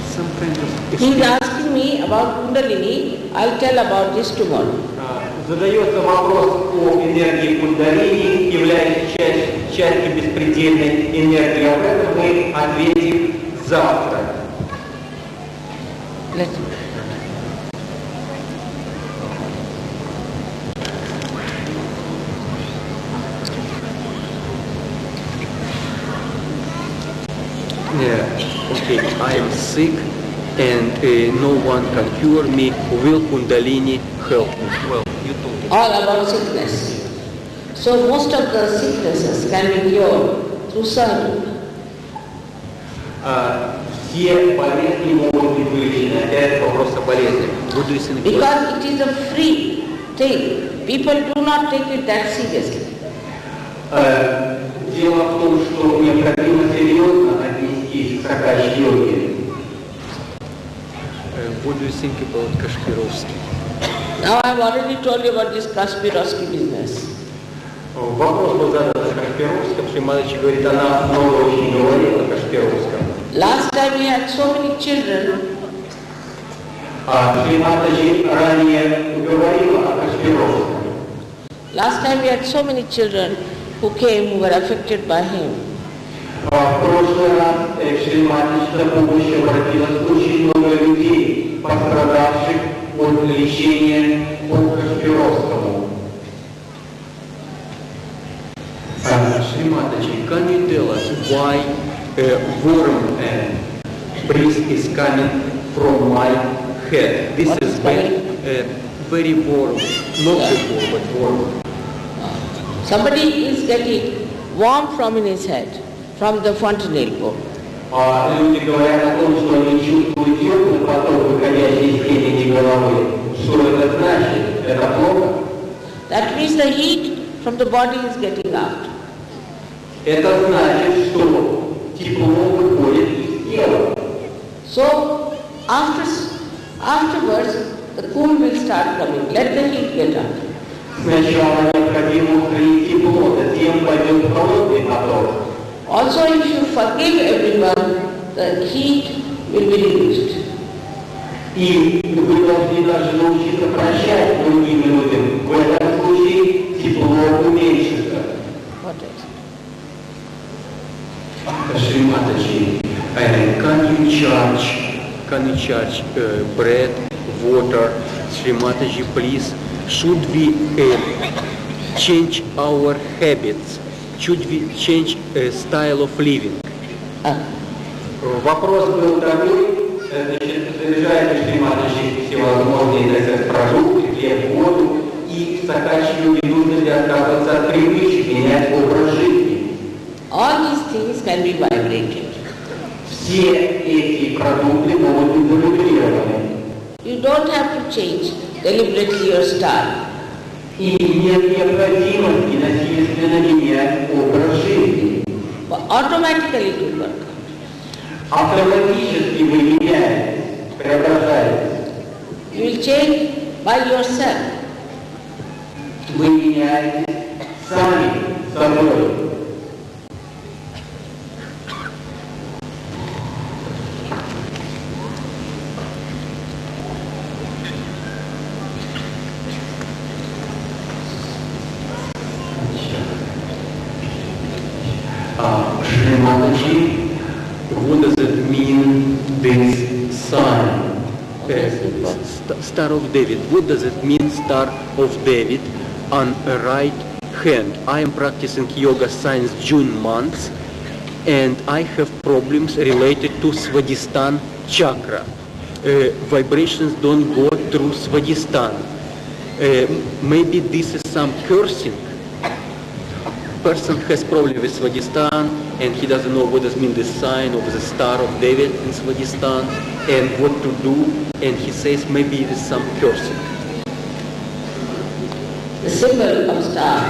some kind of... He is asking me about Kundalini. I'll tell about this tomorrow. Задается вопрос о энергии кундалини, являющейся частью беспредельной энергии. Об этом мы ответим завтра. Okay, I am sick and no one can cure me. Will Kundalini help me? Well, you told me. All about sickness. So most of the sicknesses can be cured through sadhana. Все болезни могут быть вылечены. Опять вопрос о болезни. Because it is a free thing. People do not take it that seriously. Дело в том, что необходимо серьезно отнестись к сакачи-йоге. What do you think about Kashpirovsky? Now I have already told you about this Kashpirovsky business. Вопрос был задан о Кашпировском. Шри Матаджи говорит, она много очень говорила о Кашпировском. Last time we had so many children. Шри Матаджи ранее говорила о Кашпировском. Last time we had so many children who came who were affected by him. В прошлый раз Шри Матаджи за помощью обратилась очень много людей, пострадавших от лечения по Кашпировскому. Shri Mataji, can you tell us why warm breeze is coming from my head? This is very warm, not so warm, but warm. Somebody is getting warm from in his head, from the fontanel bowl. Люди говорят о том, что они чувствуют теплый поток, выходящий из темени головы. Что это значит? Это плохо? That means the heat from the body is getting out. Это значит, что тепло выходит из тела. So afterwards the cool will start coming. Let the heat get out. Сначала необходимо укрыть тепло, затем пойдет холодный поток. Also, if you forgive everyone, the heat will be reduced. И вы должны даже научиться прощать другим людям. В этом случае тепло уменьшится. What else? Shri Mataji, can you charge bread, water? Shri Mataji, please, should we change our habits? Should we change style of living? Вопрос был такой, заряжает Шри Матаджи всевозможные, так сказать, продукты, хлеб, воду, и в сакачи-йоге нужно ли отказываться от привычек, менять образ жизни. All these things can be vibrated. Все эти продукты могут быть завибрированы. You don't have to change deliberately your style. И нет необходимости насильственно менять образ жизни. But automatically it will work. Автоматически вы меняетесь, преображаетесь. You will change by yourself. Вы меняетесь сами собой. Shri Mataji, What does it mean, this sign? Star of David. What does it mean, Star of David, on a right hand? I am practicing yoga since June month, and I have problems related to Svadhisthana chakra. Vibrations don't go through Svadhisthana. Maybe this is some cursing. Person has problem with Svadhisthana and he doesn't know what does mean the sign of the Star of David in Swadhistan and what to do, and he says maybe it is some cursing. The symbol of star.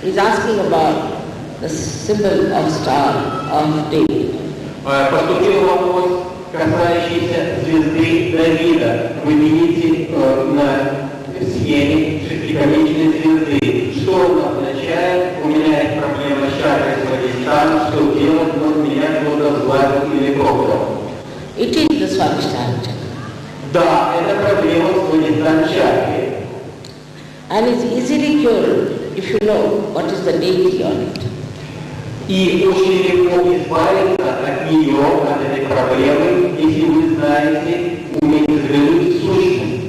He's asking about the symbol of Star of David. Поступил вопрос, касающийся звезды Давида. Вы видите на схеме шестиконечной звезды. Что он означает? У меня есть проблема с чакрой Свадхистана. Что делать? Но меня кто-то звать или проклял. It is the Swadhisthana chakra. Да, это проблема Свадхистана чакры. And it's easily cured if you know what is the deity on it. И очень легко избавиться от нее, от этой проблемы, если вы знаете, умеете взглянуть в сущность.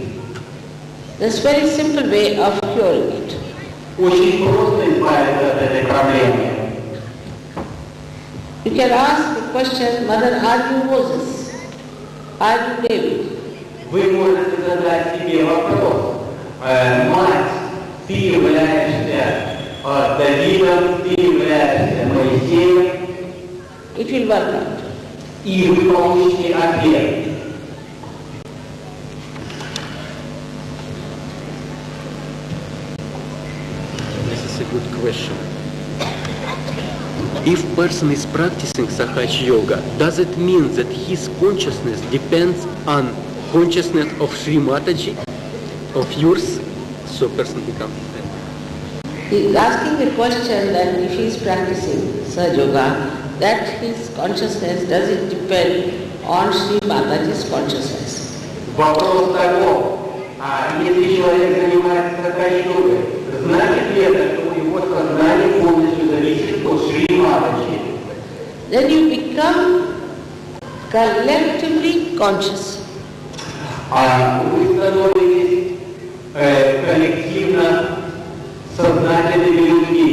There's a very simple way of curing it. Очень просто избавиться от этой проблемы. You can ask the question, Mother, are you Moses? Are you David? Вы можете задать себе вопрос. Мать, ты являешься Давидом, ты являешься Моисеем. It will work out. И вы получите ответ. This is a good question. If person is practicing Sahaj Yoga, does it mean that his consciousness depends on consciousness of Shri Mataji, of yours, so person becomes that? He is asking the question that if he is practicing Sahaja Yoga, that his consciousness, does it depend on Shri Mataji's consciousness? Вопрос такой, если человек занимается Сахач-йогой, значит ли это, что его сознание полностью зависит от Шри Матаджи? Then you become collectively conscious. Вы становитесь коллективно сознательными людьми.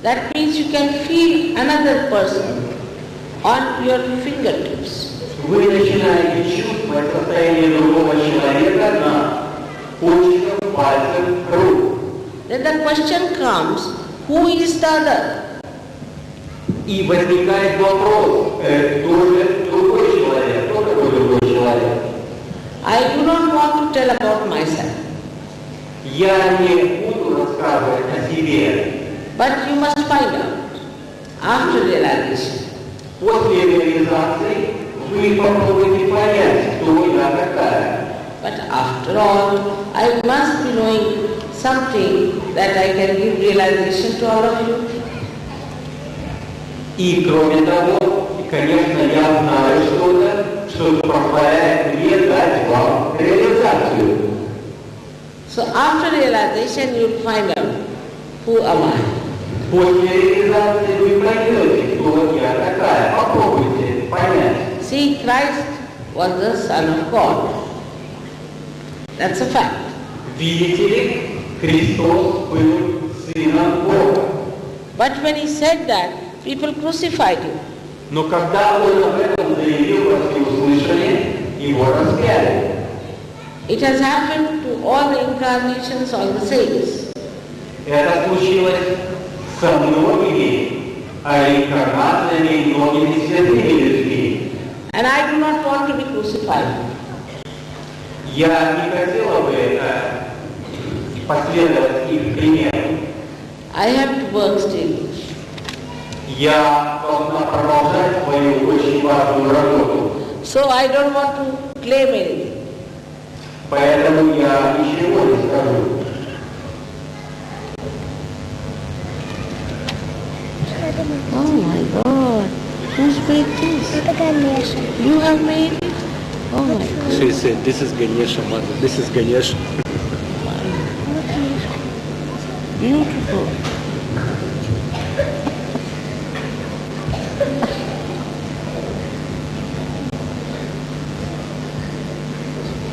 That means you can feel another person on your fingertips. Вы начинаете чувствовать состояние другого человека на кончиках пальцев рук. Then the question comes, who is the other? И возникает вопрос, кто же другой человек, кто такой другой человек? I do not want to tell about myself. Я не буду рассказывать о себе. But you must find out after realization. После реализации вы попробуйте понять, кто я такая. But after all, I must be knowing something that I can give realization to all of you. И кроме того, конечно, я знаю что-то, что позволяет мне дать вам реализацию. So after realization, you will find out who am I. После реализации вы поймете, кто я такая. Попробуйте понять. See, Christ was the Son of God. That's a fact. Видите ли, Христос был Сыном Бога. But when he said that, people crucified him. Но когда Он об этом заявил, во всеуслышание, Его распяли. It has happened to all the incarnations, all the saints. Это случилось со многими реинкарнациями и многими святыми людьми. And I do not want to be crucified. Я не хотела бы последовать их примеру. I have to work still. Я должна продолжать свою очень важную работу. So I don't want to claim anything. Поэтому я ничего не скажу. Oh my God. Who's made this? Это Ганеша. You have made it? Oh my God. She said, this is Ganesha, mother, this is Ganesha. Beautiful.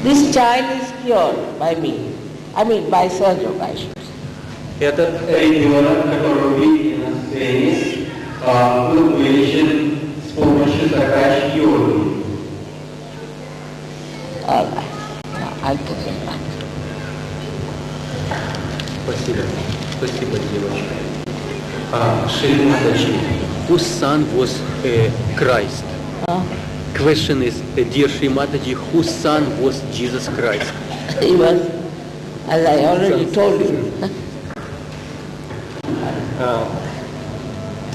This child is cured by me. I mean by Sahaja Yoga, I should say. Этот ребенок, который вы видите на сцене, был вылечен с помощью Сахач-йоги. All right. Now I'll put him back. Спасибо. Спасибо, девочка. Шри Матаджи. whose son was Christ? Question is, dear Shri Mataji, whose son was Jesus Christ? He was, as I already told you.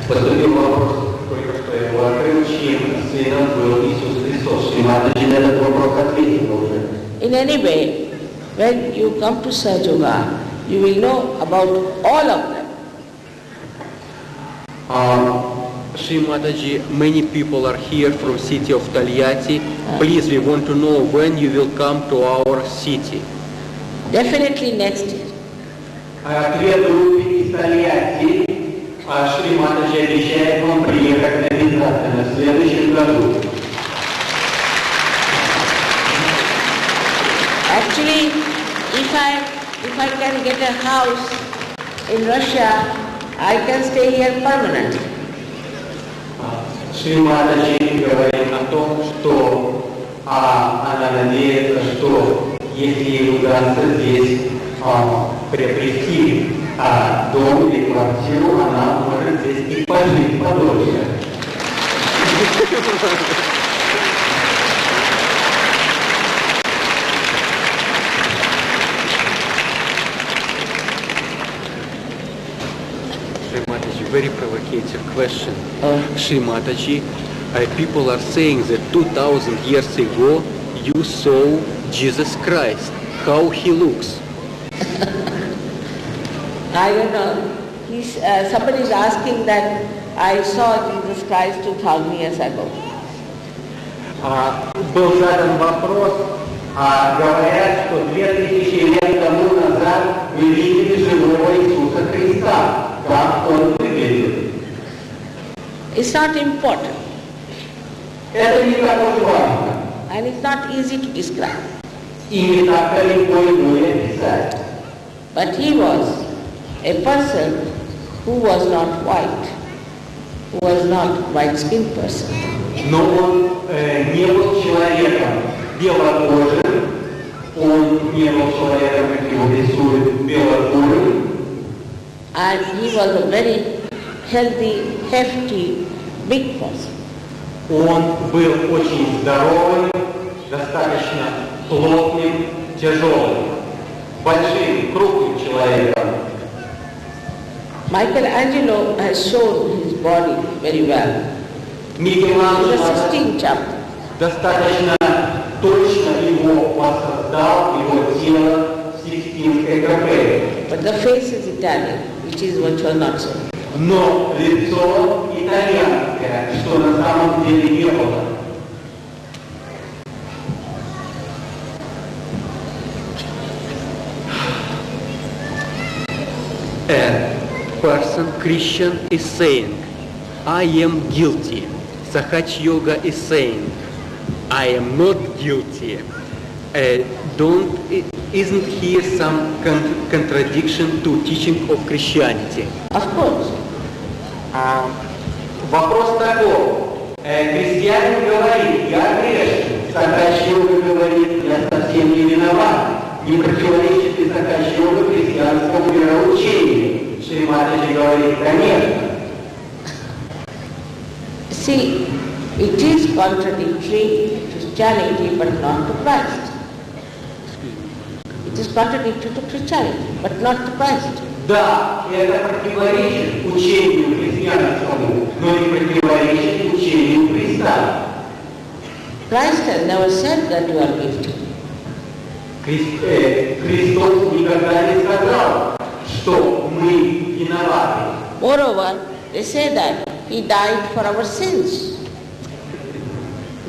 Поступил вопрос, только что я его открыл, чьим сыном был Иисус Христос. Шри Матаджи на этот вопрос ответил уже. In any way, when you come to Sahaja Yoga, you will know about all of them. Shri Mataji, many people are here from city of Taliati. Please, we want to know when you will come to our city. Definitely next year. Ответ группы из Тольятти. Шри Матаджи обещает вам приехать обязательно в следующем году. Actually, if I can get a house in Russia, I can stay here permanently. Шри Матаджи говорит о том, что она надеется, что если ей удастся здесь приобрести дом или квартиру, она может здесь и пожить подольше. Shri Mataji, very provocative question. Shri Mataji, people are saying that 2000 years ago you saw Jesus Christ. How he looks? I don't know. Somebody is asking that I saw Jesus Christ 2000 years ago. Был задан вопрос, говорят, что 2000 лет тому назад мы видели живого Иисуса Христа. Как он выглядит? It's not important. Это не так уж важно. And it's not easy to describe. И не так легко ему описать. But he was a person who was not white, who was not white-skinned person. Но он не был человеком белокожим, он не был человеком, как его рисуют, белокурым. And he was a very healthy, hefty, big person. Он был очень здоровым, достаточно плотным, тяжелым, большим, крупным человеком. Michelangelo has shown his body very well. Микеланджело In the 16th chapter. достаточно точно его воссоздал, его тело в Сикстинской капелле. But the face is Italian, which was not so. Но лицо итальянское, что на самом деле не было. A person, Christian, is saying, I am guilty. Sahaj Yoga is saying, I am not guilty. Isn't here some contradiction to teaching of Christianity? Of course. Вопрос такой. Христианин говорит, я грешен. Сахач Йога говорит, я совсем не виноват. Не противоречит ли Сахач Йога христианскому вероучению? Шри Матаджи говорит, конечно. See, it is contradictory to Christianity but not to Christ. It is contradictory to Christianity but not to Christ. Да, это противоречит учению христианскому, но не противоречит учению Христа. Christ has never said that you are guilty. Христос никогда не сказал, что мы виноваты. Moreover, they say that He died for our sins.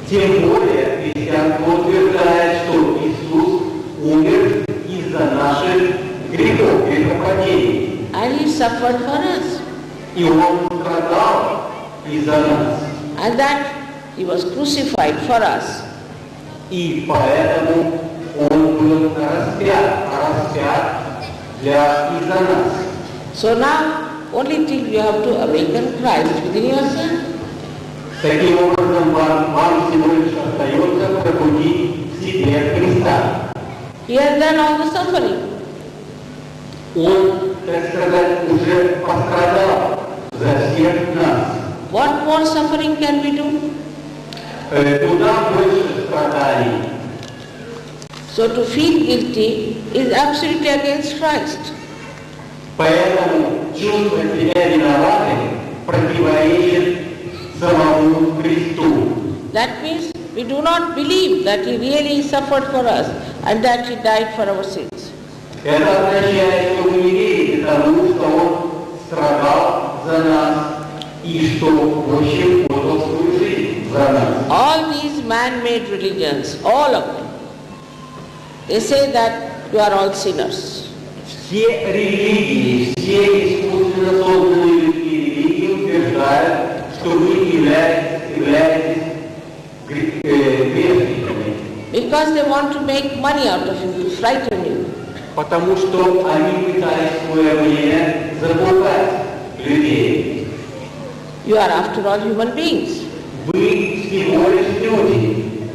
Тем более, христианство утверждает, что Иисус умер из-за наших грехов, грехопадений. And He suffered for us. И Он страдал из-за нас. And that He was crucified for us. И поэтому Он был распят из-за нас. So now, only thing you have to awaken Christ within yourself. Таким образом, вам всего лишь остается пробудить в себе Христа. He has done all the suffering. Он, так сказать, уже пострадал за всех нас. what more suffering can we do? Куда больше страданий. So to feel guilty is absolutely against Christ. Поэтому чувство себя виноватым противоречит самому Христу. That means we do not believe that He really suffered for us and that He died for our sins. Это означает, что мы не верим тому, что Он страдал за нас и что в общем отдал свою жизнь за нас. All these man-made religions, all of them, they say that you are all sinners. Все религии, все искусственно созданные людские религии утверждают, что вы являетесь грешниками. Because they want to make money out of you, to frighten you. Потому что они пытались в свое время запугать людей. You are after all human beings. Вы всего лишь люди.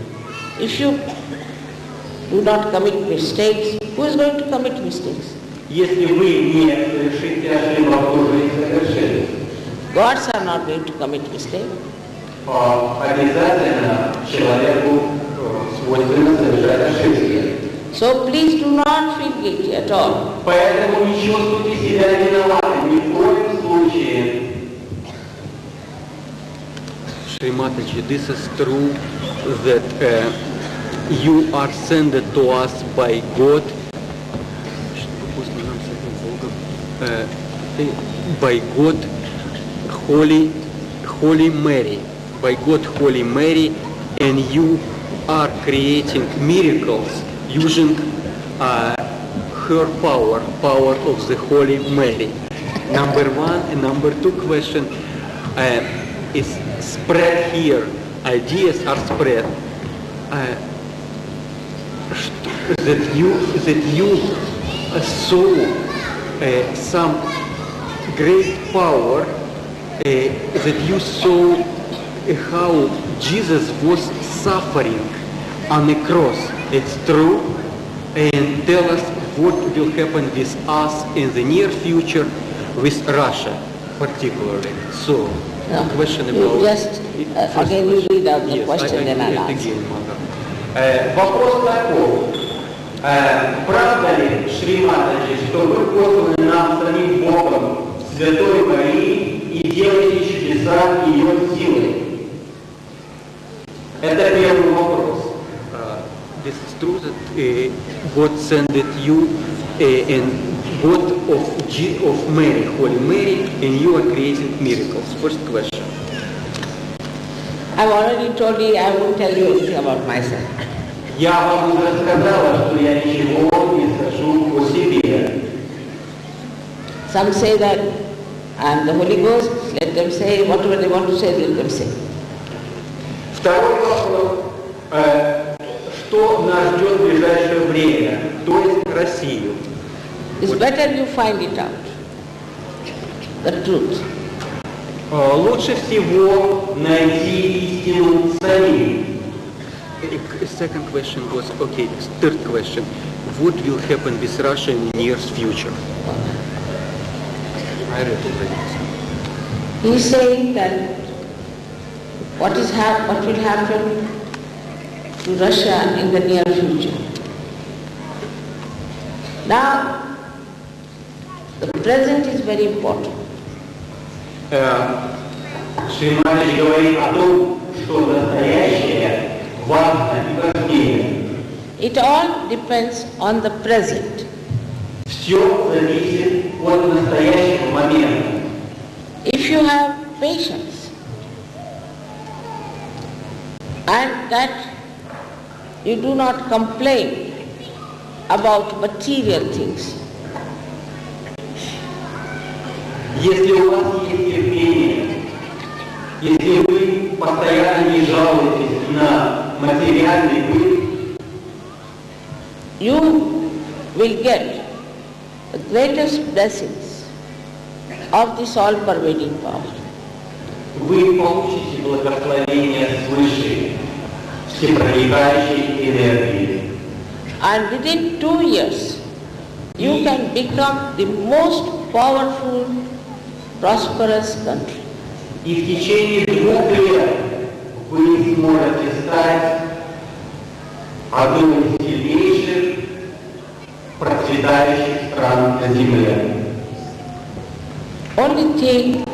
If you do not commit mistakes, who is going to commit mistakes? Если вы не совершите ошибок, то вы их совершите. Gods are not going to commit mistakes. Обязательно человеку свойственно совершать ошибки. So please do not feel guilty at all. Поэтому не чувствуйте себя виноватым ни в коем случае. Shri Mataji, this is true that you are sent to us by God, by God, Holy Mary, by God, Holy Mary, and you are creating miracles using her power of the Holy Mary. Number one, and number two question is spread here. Ideas are spread that you saw some great power, that you saw how Jesus was suffering on the cross. It's true. And tell us what will happen with us in the near future with Russia particularly. So, question about... Just again you read out the question and I'll answer. Вопрос такой. Правда ли, Шри Матаджи, что вы посланы нам самим Богом, Святой Марии, и делаете чудеса ее силой? Это первый вопрос. This is true that God sent you and God of Mary, Holy Mary, and you are creating miracles. First question. I've already told you I won't tell you anything about myself. Я вам уже сказала, что я ничего не скажу о себе. Some say that I am the Holy Ghost, let them say whatever they want to say, let them say. Второй вопрос. Что нас ждет в ближайшее время, то есть Россию? It's better you find it out, the truth. Лучше всего найти истину самим. Second question was, okay, third question. What will happen with Russia in the near future? I read already. He is saying that what will happen to Russia in the near future. Now, the present is very important. Шри Матаджи говорит о том, что настоящее важно и важнее. It all depends on the present. Все зависит от настоящего момента. If you have patience and that you do not complain about material things, Если у вас есть терпение, если вы постоянно не жалуетесь на материальный быт, you will get the greatest blessings of this all-pervading power. вы получите благословение свыше всепроникающей энергии. And within 2 years, you can become the most powerful, prosperous country. И в течение 2 лет вы сможете стать одной из сильнейших процветающих стран на Земле. Only thing,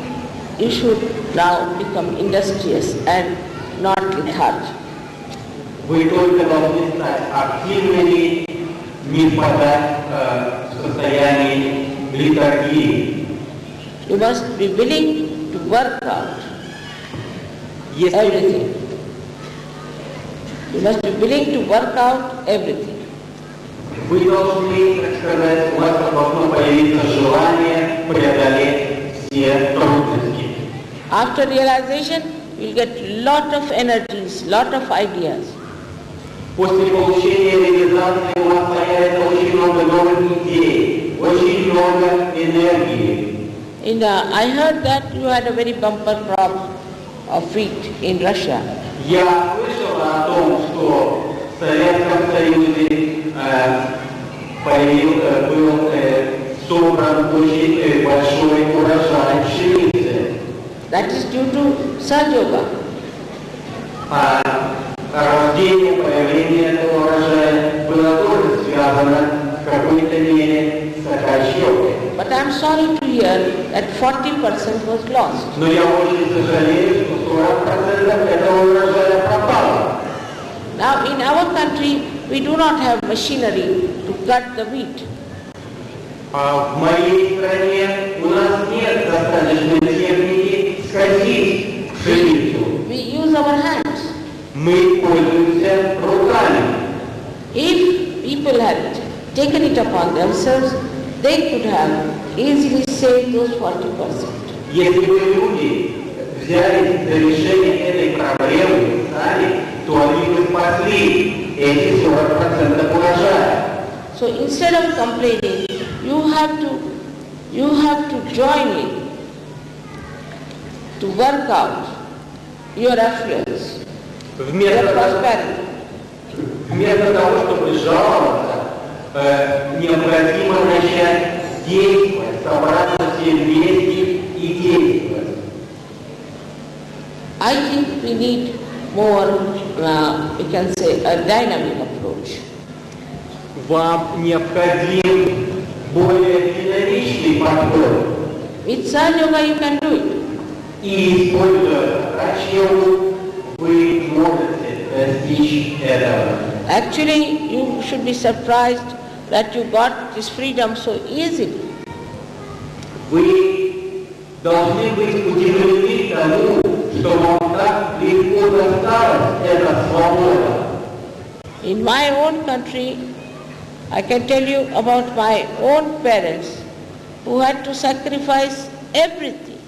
you should now become industrious and not lethargic. Вы только должны стать активными, не впадать в состояние летаргии. You must be willing to work out Если everything. You must be willing to work out everything. вы должны, так сказать, у вас должно появиться желание преодолеть все трудности. After realization, you'll get lot of energies, lot of ideas. После получения реализации у вас появится очень много новых идей, очень много энергии. I heard that you had a very bumper crop of wheat in Russia. Я слышал о том, что в Советском Союзе был собран очень большой урожай пшеницы. That is due to Sahaja Yoga. Рождение, появление этого урожая было тоже связано в какой-то мере с Сахач-йогой. But I am sorry to hear that 40% was lost. Но я очень сожалею, что 40% этого урожая пропало. Now in our country, we do not have machinery to cut the wheat. В моей стране у нас нет достаточной техники скосить пшеницу. We use our hands. Мы пользуемся руками. If people had taken it upon themselves, they could have easily saved those 40%. Если бы люди взяли за решение этой проблемы сами, то они бы спасли эти 40% урожая. So instead of complaining, you have to join in to work out your affluence, your prosperity. Вместо того, чтобы жаловаться, необходимо начать действовать, собраться все вместе и действовать. I think we need more, we can say, a dynamic approach. Вам необходим более динамичный подход. With Sahaja Yoga you can do it. И используя Сахач-йогу, вы можете достичь этого. Actually, you should be surprised that you got this freedom so easily. Вы должны быть удивлены тому, что вам так легко досталась эта свобода. In my own country, I can tell you about my own parents who had to sacrifice everything.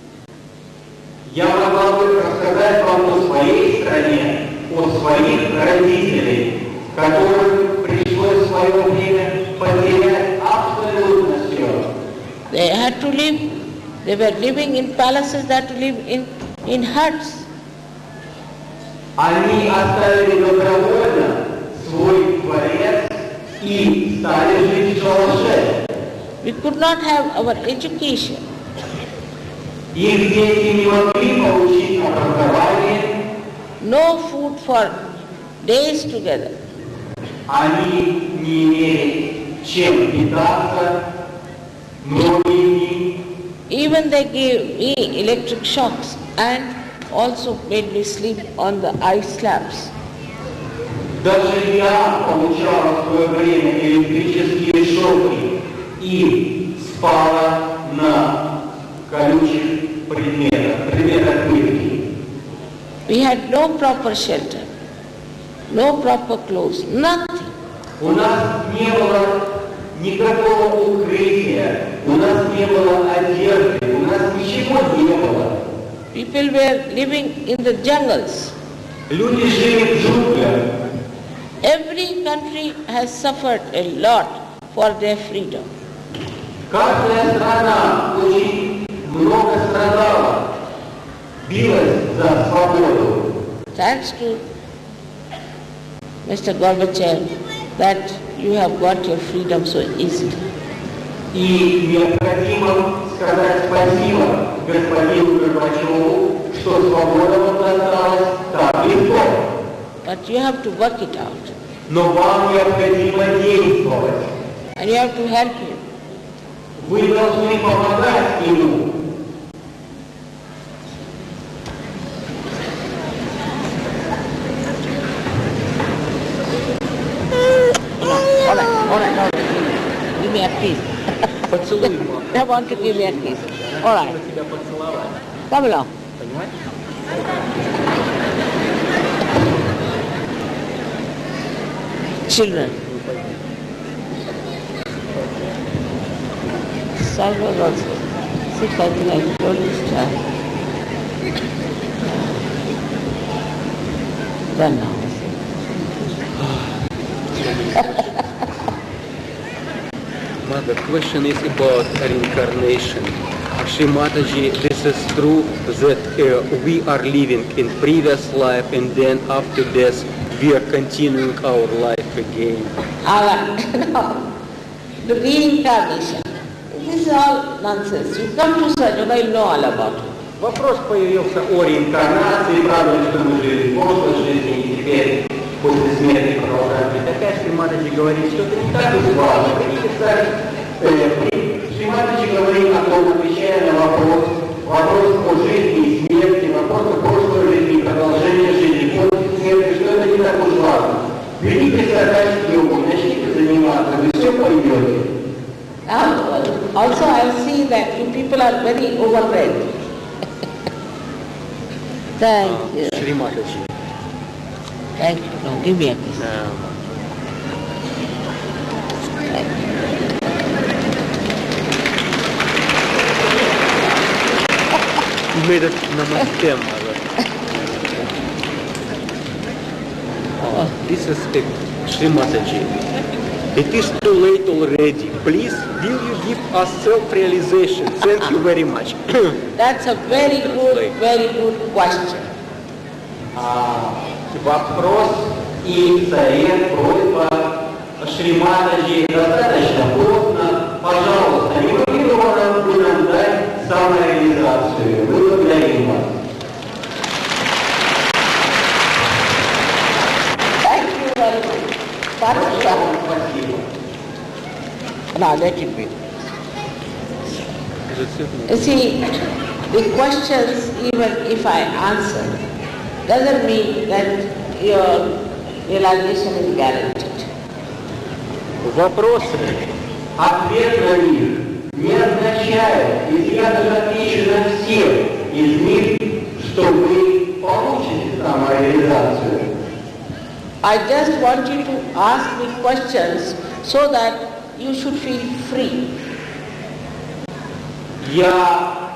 Я могла бы рассказать вам о своей стране, о своих родителях, которым пришлось в свое время потерять абсолютно все. They had to live, they were living in palaces, they had to live in huts. Они оставили добровольно свой дворец и стали жить в шалаше. We could not have our education. Их дети не могли получить образование, No food for days together. они не имели чем питаться многие дни. Even they gave me electric shocks and also made me sleep on the ice slabs. Даже я получала в свое время электрические шоки и спала на колючих предметах пытки. We had no proper shelter, no proper clothes, nothing. У нас не было никакого укрытия, у нас не было одежды, у нас ничего не было. People were living in the jungles. Люди жили в джунглях. Every country has suffered a lot for their freedom. Каждая страна очень много страдала, билась за свободу. Thanks to Mr. Gorbachev that you have got your freedom so easily. И необходимо сказать спасибо господину Горбачеву, что свобода вам досталась так легко. But you have to work it out. Но вам необходимо действовать. And you have to help him. Вы должны помогать ему. All right. Give me a kiss. Поцелуй, мама. I want to give me a kiss. All right. Тебя поцеловать. Come along. Понимаешь? Children. Salvador also. See, I think I told this child. Done now. The question is about reincarnation. Shri Mataji, this is true that we are living in previous life and then after death we are continuing our life again. No. The reincarnation. This is all nonsense. You come to Sajjana, you know all about it. Вопрос появился о реинкарнации, правда ли, что мы жили в прошлой жизни и теперь после смерти продолжаем жить. Такая Шри Матаджи говорит, что это не так уж важно. Шри Матаджи говорит о том, отвечая на вопрос о жизни и смерти, вопрос о прошлой жизни, продолжении жизни после смерти, что это не так уж важно. Берите сакач йогу, начните заниматься, вы все поймете. Also I see that you people are very overread. Thank you. Shri Mataji. Thank you. No, give me a kiss. You made it namaste, mother. This is Shri Mataji. It is too late already. Please, will you give us self-realization? Thank you very much. That's a very good question. Вопрос и совет, просьба Шри Матаджи достаточно плотно. Пожалуйста, не могли бы нам дать самореализацию. Мы благодарим вас. Thank you very much. Спасибо. Now let it be. You see, the questions, even if I answer, doesn't mean that your realization is guaranteed. Вопросы. Ответ на них не означает, если я даже отвечу на все из них, что вы получите самореализацию. I just want you to ask me questions so that you should feel free. Я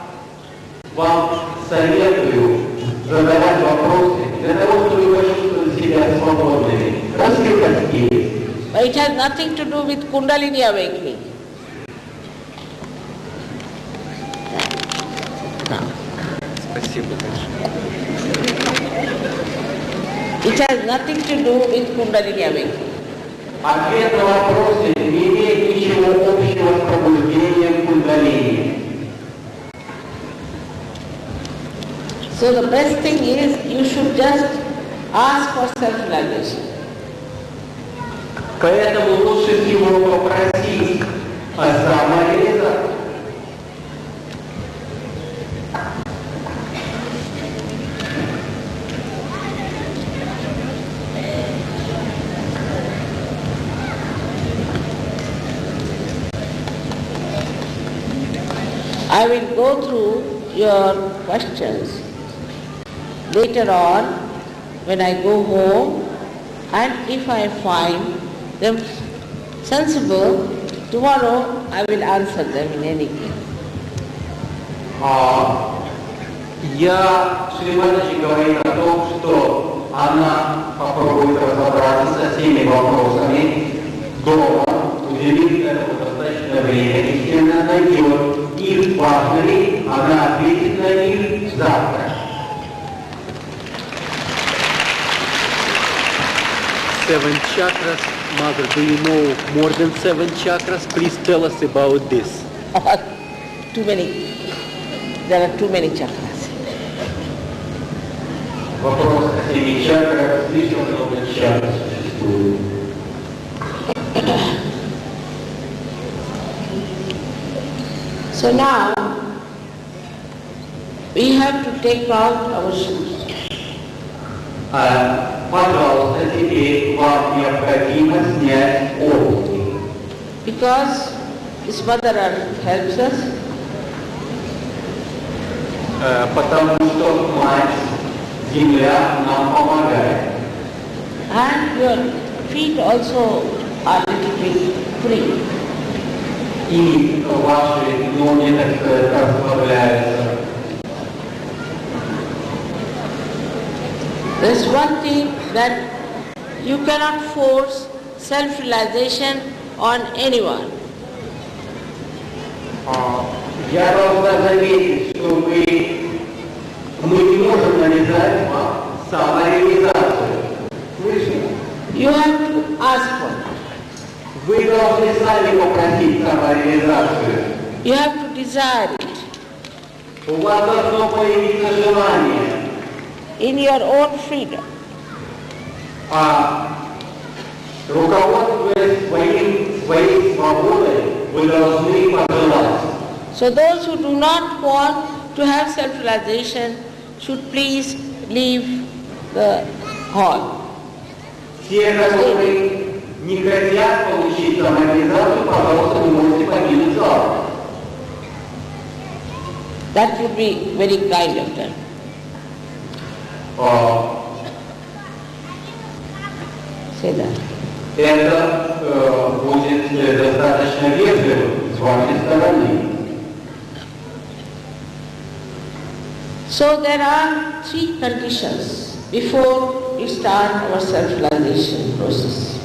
вам советую задавать вопросы для того, чтобы вы почувствовали себя свободными. Раскрепостились. But it has nothing to do with Kundalini awakening. Спасибо большое. It has nothing to do with Kundalini awakening. Ответ на вопросы не имеет ничего общего с пробуждением кундалини. So the best thing is you should just ask for self-realization. Поэтому лучше всего попросить о самореализации. I will go through your questions later on when I go home, and if I find them sensible, tomorrow I will answer them in any case. Шри Матаджи говорит о том, что она попробует разобраться со всеми вопросами дома, уделит этому достаточно времени, если она найдет их важно ли, она ответит на них завтра. 7 chakras, mother, do you know more than 7 chakras? Please tell us about this. Too many. There are too many chakras. Вопрос о 7 чакрах, слишком много чакр существует. So now, we have to take out our shoes. Пожалуйста, теперь вам необходимо снять обувь. Because this Mother Earth helps us. Потому что Мать, Земля нам помогает. And your feet also are little bit free. И ваши ноги, так сказать, расслабляются. There's one thing that you cannot force self-realization on anyone. Я должна заметить, что мы не можем навязать вам самореализацию. Слышно? You have to ask for it. Вы должны сами попросить самореализацию. You have to desire it У вас должно появиться желание. in your own freedom. Руководствуясь своей свободой, вы должны пожелать. So those who do not want to have self-realization should please leave the hall. Те, которые не хотят получить самореализацию, пожалуйста, вы можете покинуть зал. That would be very kind of them. Say that. Это будет достаточно вежливо с вашей стороны. So there are 3 conditions before we start our self-realization process.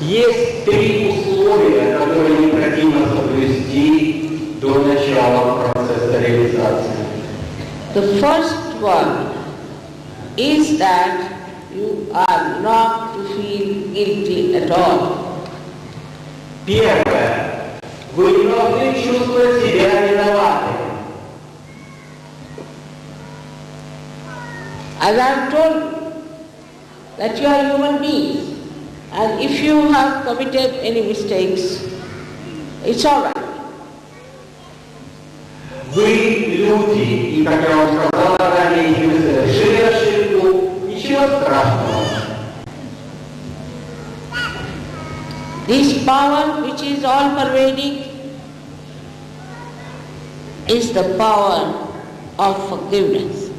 Есть 3 условия, которые необходимо соблюсти до начала процесса реализации. The first one is that you are not to feel guilty at all. Первое. Вы не должны чувствовать себя виноватым. As I have told you, that you are human beings, and if you have committed any mistakes, it's all right. Вы люди, и, как я вам сказала ранее, если вы совершили ошибку, ничего страшного. This power which is all-pervading is the power of forgiveness.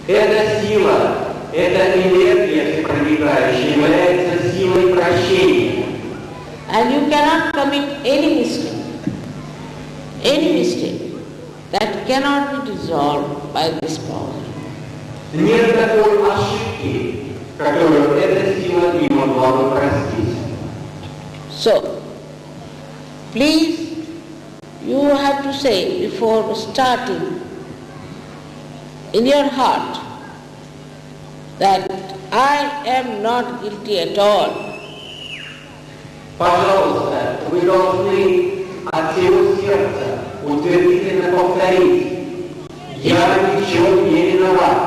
Эта сила, эта энергия всепроникающая является силой прощения. And you cannot commit any mistake that cannot be dissolved by this power. Нет такой ошибки, которую эта сила не могла бы простить. So, please, you have to say before starting in your heart that I am not guilty at all. Пожалуйста, вы должны от всего сердца утвердительно повторить: я ни в чем не виноват.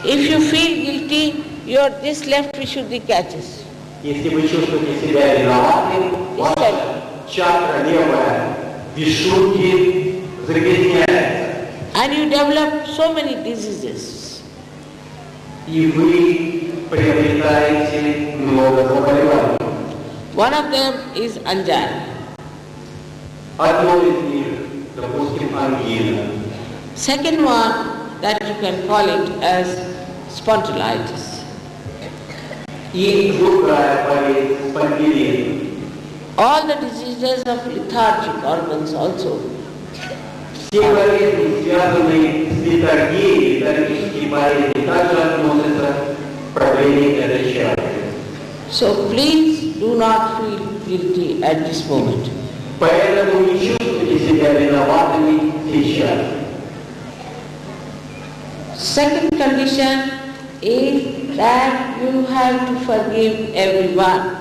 If you feel guilty, your this left Vishuddhi catches. Если вы чувствуете себя виноватым, ваша чакра левая Вишудхи загрязняется. And you develop so many diseases. И вы приобретаете много заболеваний. One of them is anjana. Одно из них, допустим, ангина. Second one, that you can call it as spondylitis. И другая болезнь, спондилит. All the diseases of lethargic organs also. Все болезни, связанные с летаргией, летаргические болезни, также относятся к проблеме этой чакры. So please do not feel guilty at this moment. Поэтому не чувствуйте себя виноватыми сейчас. Second condition is that you have to forgive everyone.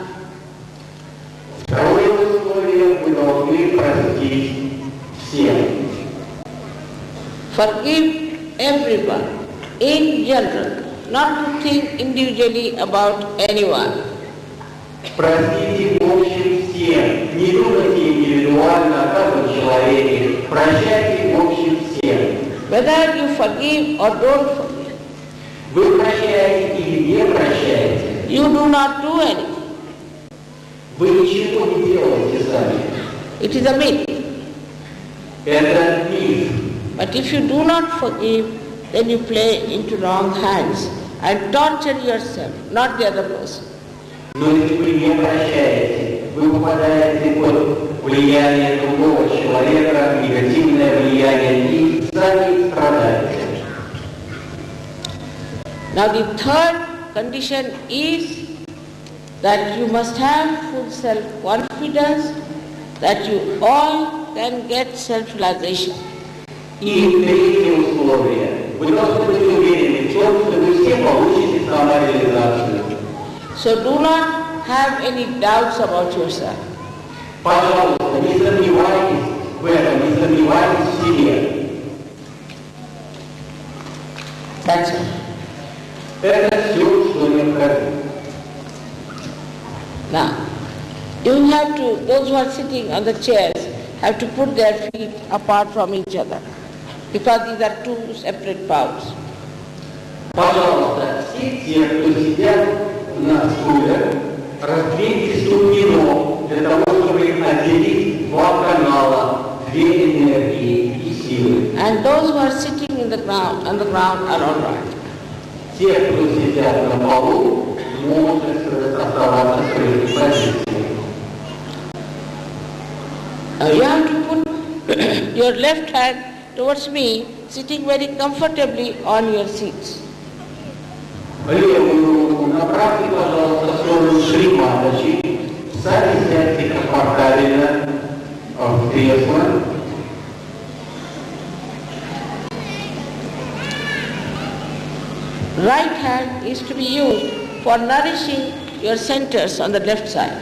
Второе условие: вы должны простить всех. Forgive everyone. in general, not to think individually about anyone. Простите в общем всем, не думайте индивидуально о каждом человеке, прощайте в общем всем. Whether you forgive or don't forgive, Вы прощаете или не прощаете, you do not do anything. вы ничего не делаете сами. It is a myth. Это миф. But if you do not forgive, then you play into wrong hands and torture yourself, not the other person. Но если вы не прощаете, вы попадаете под влияние другого человека, негативное влияние, и сами страдаете. Now the third condition is that you must have full self-confidence that you all can get self-realization. И третье условие. Вы должны быть уверены в том, что вы все получите самореализацию. So do not have any doubts about yourself. Пожалуйста, не сомневайтесь в этом, не сомневайтесь в себе. That's it. Это все, что необходимо. Now, you have to, those who are sitting on the chairs have to put their feet apart from each other because these are two separate powers. Пожалуйста, все те, кто сидят на стуле, раздвиньте ступни ног для того, чтобы отделить два канала, две энергии и силы. And those who are sitting on the ground are all right. Те, кто сидят на полу, могут оставаться в своей позиции. You have to put your left hand towards me, sitting very comfortably on your seats. Левую руку направьте, пожалуйста, в сторону Шри Матаджи. Сами сядьте комфортабельно в кресло. Right hand is to be used for nourishing your centers on the left side.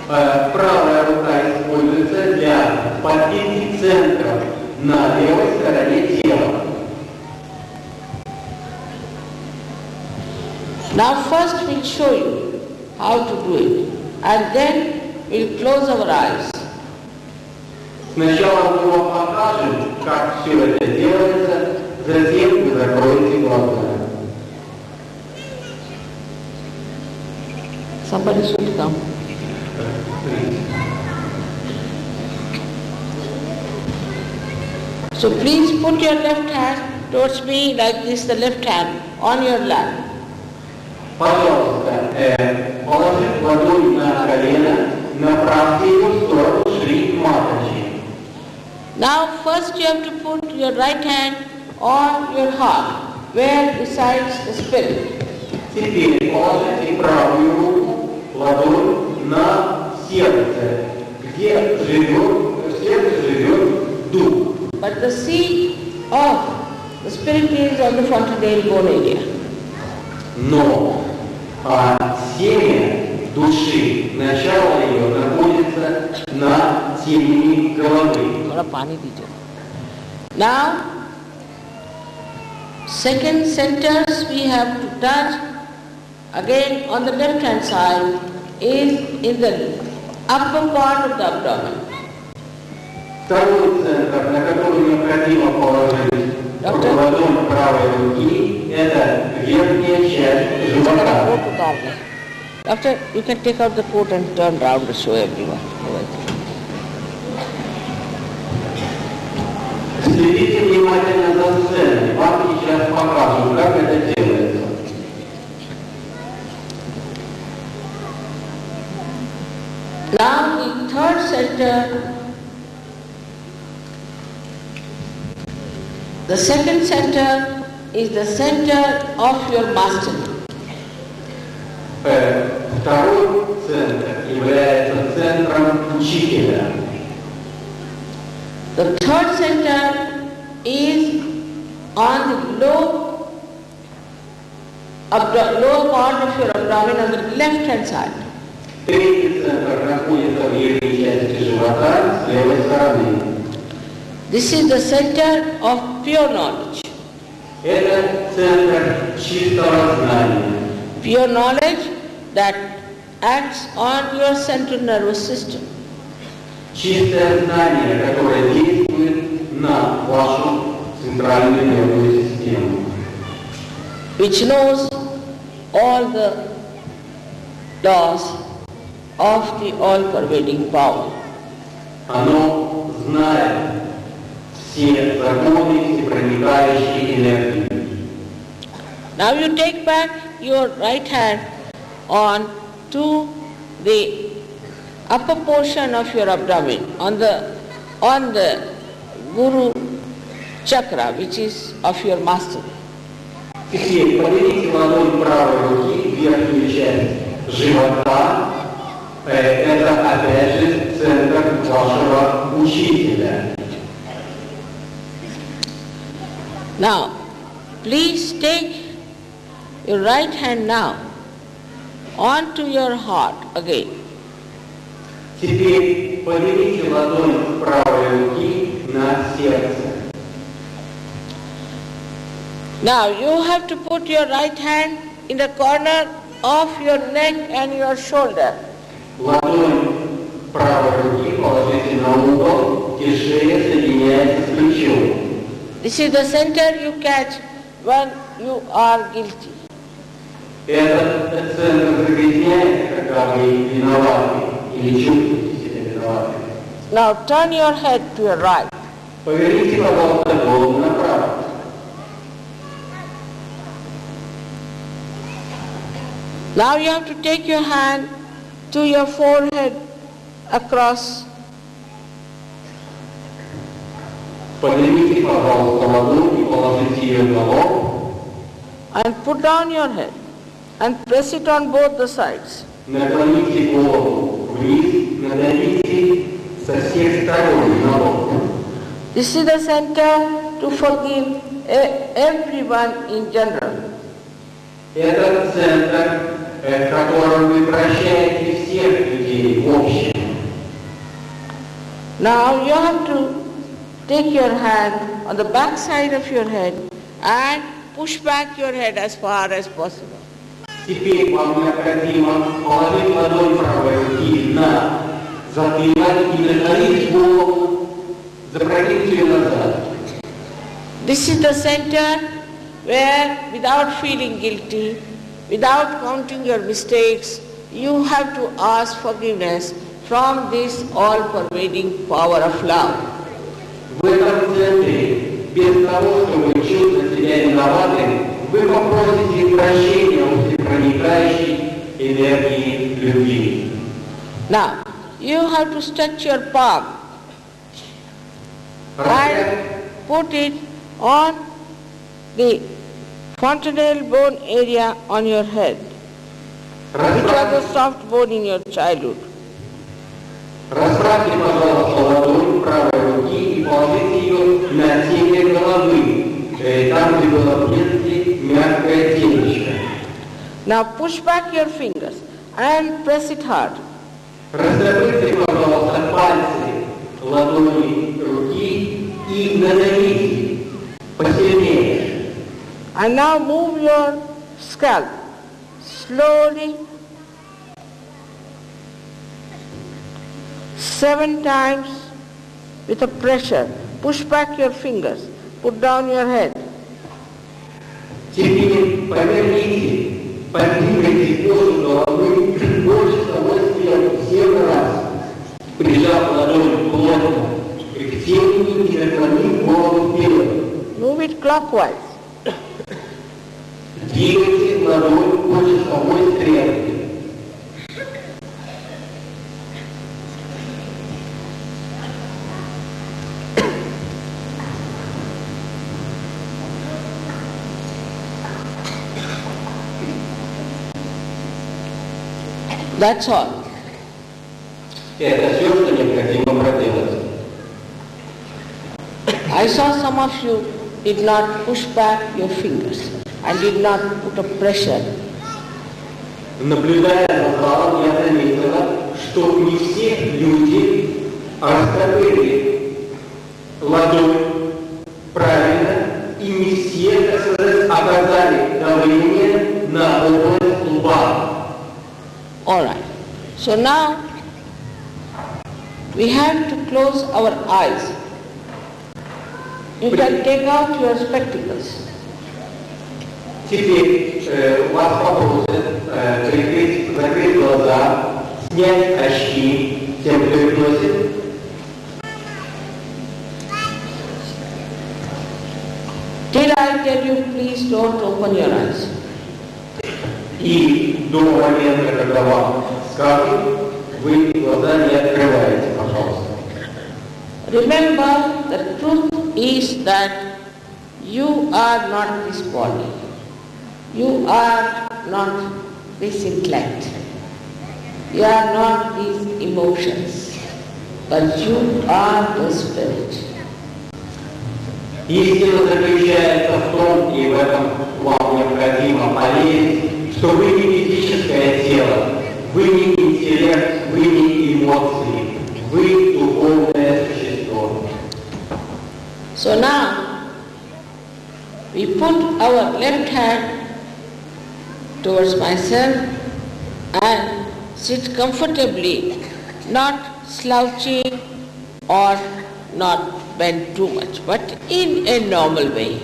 Правая рука используется для подпитки центров на левой стороне тела. Now first we'll show you how to do it and then we'll close our eyes. Сначала мы вам покажем, как все это делается, затем вы закроете глаза. Somebody should come. So please put your left hand towards me like this, the left hand on your lap. Пожалуйста, положив ладонь на колено, направьте ее в сторону Шри Матаджи. Now first you have to put your right hand on your heart, where resides the spirit. Теперь положите правую руку, ладонь на сердце, где в сердце живет дух. But the seat of the spirit is on the fontanelle bone area. Но семя души, начало ее находится на темени головы. Now, second centers we have to touch again on the left hand side is in the upper part of the abdomen. Второй центр, на который необходимо положить ладонь правой руки, это верхняя часть живота. Doctor, you can take out the coat and turn round to show everyone. Следите внимательно за сценой. Вам сейчас покажу, как это делается. Now the third center, the second center is the center of your master. Второй центр является центром учителя. The third center is on the lower part of your abdomen on the left hand side. Третий центр находится в верхней части живота с левой стороны. This is the center of pure knowledge. Это центр чистого знания. Pure knowledge that acts on your central nervous system. Чистое знание, которое действует на вашу центральную нервную систему. Which knows all the laws of the all-pervading power. Оно знает все законы, все проникающие энергии. Now you take back your right hand on to the upper portion of your abdomen, on the Guru chakra, which is of your master. Теперь поверните ладонь правой руки в верхнюю часть живота. Это опять же центр вашего учителя. Now, please take your right hand now onto your heart again. Теперь поверните ладонь правой руки на сердце. Now you have to put your right hand in the corner of your neck and your shoulder. Ладонь правой руки положите на угол, где шея соединяется с плечом. This is the center you catch when you are guilty. Этот центр загрязняется, когда вы виноваты или чувствуете себя виноваты. Now turn your head to your right. Поверните, пожалуйста, голову направо. Now you have to take your hand to your forehead across. Поднимите, пожалуйста, ладонь и положите ее на лоб. And put down your head and press it on both the sides. Наклоните голову вниз, надавите со всех сторон на лоб. This is the center to forgive everyone in general. Это центр, в котором вы прощаете всех людей в общем. Now you have to take your hand on the back side of your head and push back your head as far as possible. Теперь вам необходимо положить ладонь правой руки на затылок и наклонить голову, запрокинуть ее назад. This is the center where, without feeling guilty, without counting your mistakes, you have to ask forgiveness from this all-pervading power of love. В этом центре, без того, чтобы чувствовать себя виноватым, вы попросите прощения у всепроникающей энергии любви. Now, you have to stretch your palm and put it on the fontanelle bone area on your head, which was the soft bone in your childhood. Расправьте, пожалуйста, ладонь правой руки и положите ее на теме головы, там, где было в детстве мягкое темечко. Now push back your fingers and press it hard. Раздробите, пожалуйста, пальцы ладони руки и надавите посильнее. And now move your scalp slowly 7 times with a pressure. Push back your fingers. Put down your head. Теперь поверните, поднимите кожу головы больше с удовольствием 7 раз, прижав ладонь плотно к темени и наклонив голову вперед. Move it clockwise. Двигайте ладонь больше самой стрелки. That's all. Это все, что необходимо проделать. I saw some of you did not push back your fingers and did not put a pressure. Наблюдая за залом, я заметила, что не все люди растопырили ладонь правильно, и не все, так сказать, давление на область лба. Alright. So now we have to close our eyes. You can take out your spectacles. Теперь вас попросят закрыть глаза, снять очки тем, кто их носит. Till I tell you, please don't open your eyes. И до момента, когда вам скажут, вы глаза не открываете, пожалуйста. Remember, the truth is that you are not this body. You are not this intellect. You are not these emotions. But you are the spirit. Истина заключается в том, и в этом вам необходимо поверить, что вы не физическое тело, вы не интеллект, вы не эмоции, вы духовное существо. So now, we put our left hand towards myself and sit comfortably, not slouching or not bend too much, but in a normal way.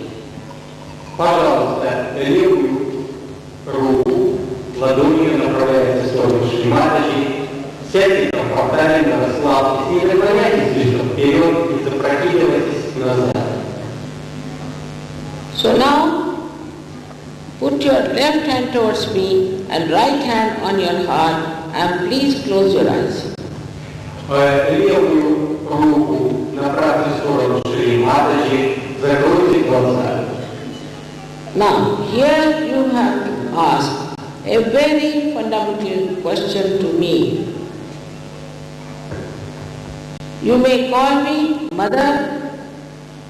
Пожалуйста, левую руку ладонью направляете в сторону Шри Матаджи, сядьте комфортабельно, расслабьтесь, не наклоняйтесь слишком вперед и запрокидывайтесь назад. So now, put your left hand towards me and right hand on your heart and please close your eyes. Левую руку направьте в сторону Шри Матаджи, закройте глаза. Now, here you have to ask a very fundamental question to me. You may call me Mother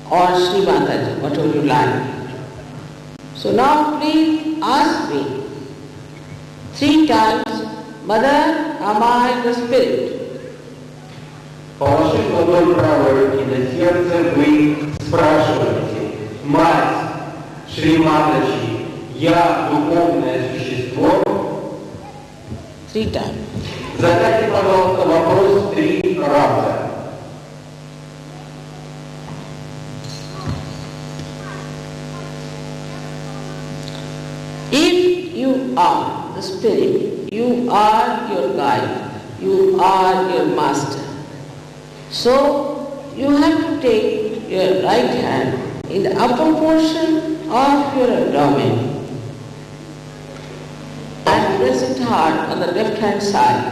or Shri Mataji, whatever you like. So now please ask me 3 times, Mother, am I the spirit? Положив ладонь правой руки на сердце, вы спрашиваете: Мать, Шри Матаджи, я духовное существо? 3 times. Задайте, пожалуйста, вопрос 3 раза. If you are the spirit, you are your guide, you are your master. So you have to take your right hand in the upper portion of your abdomen and press it hard on the left hand side.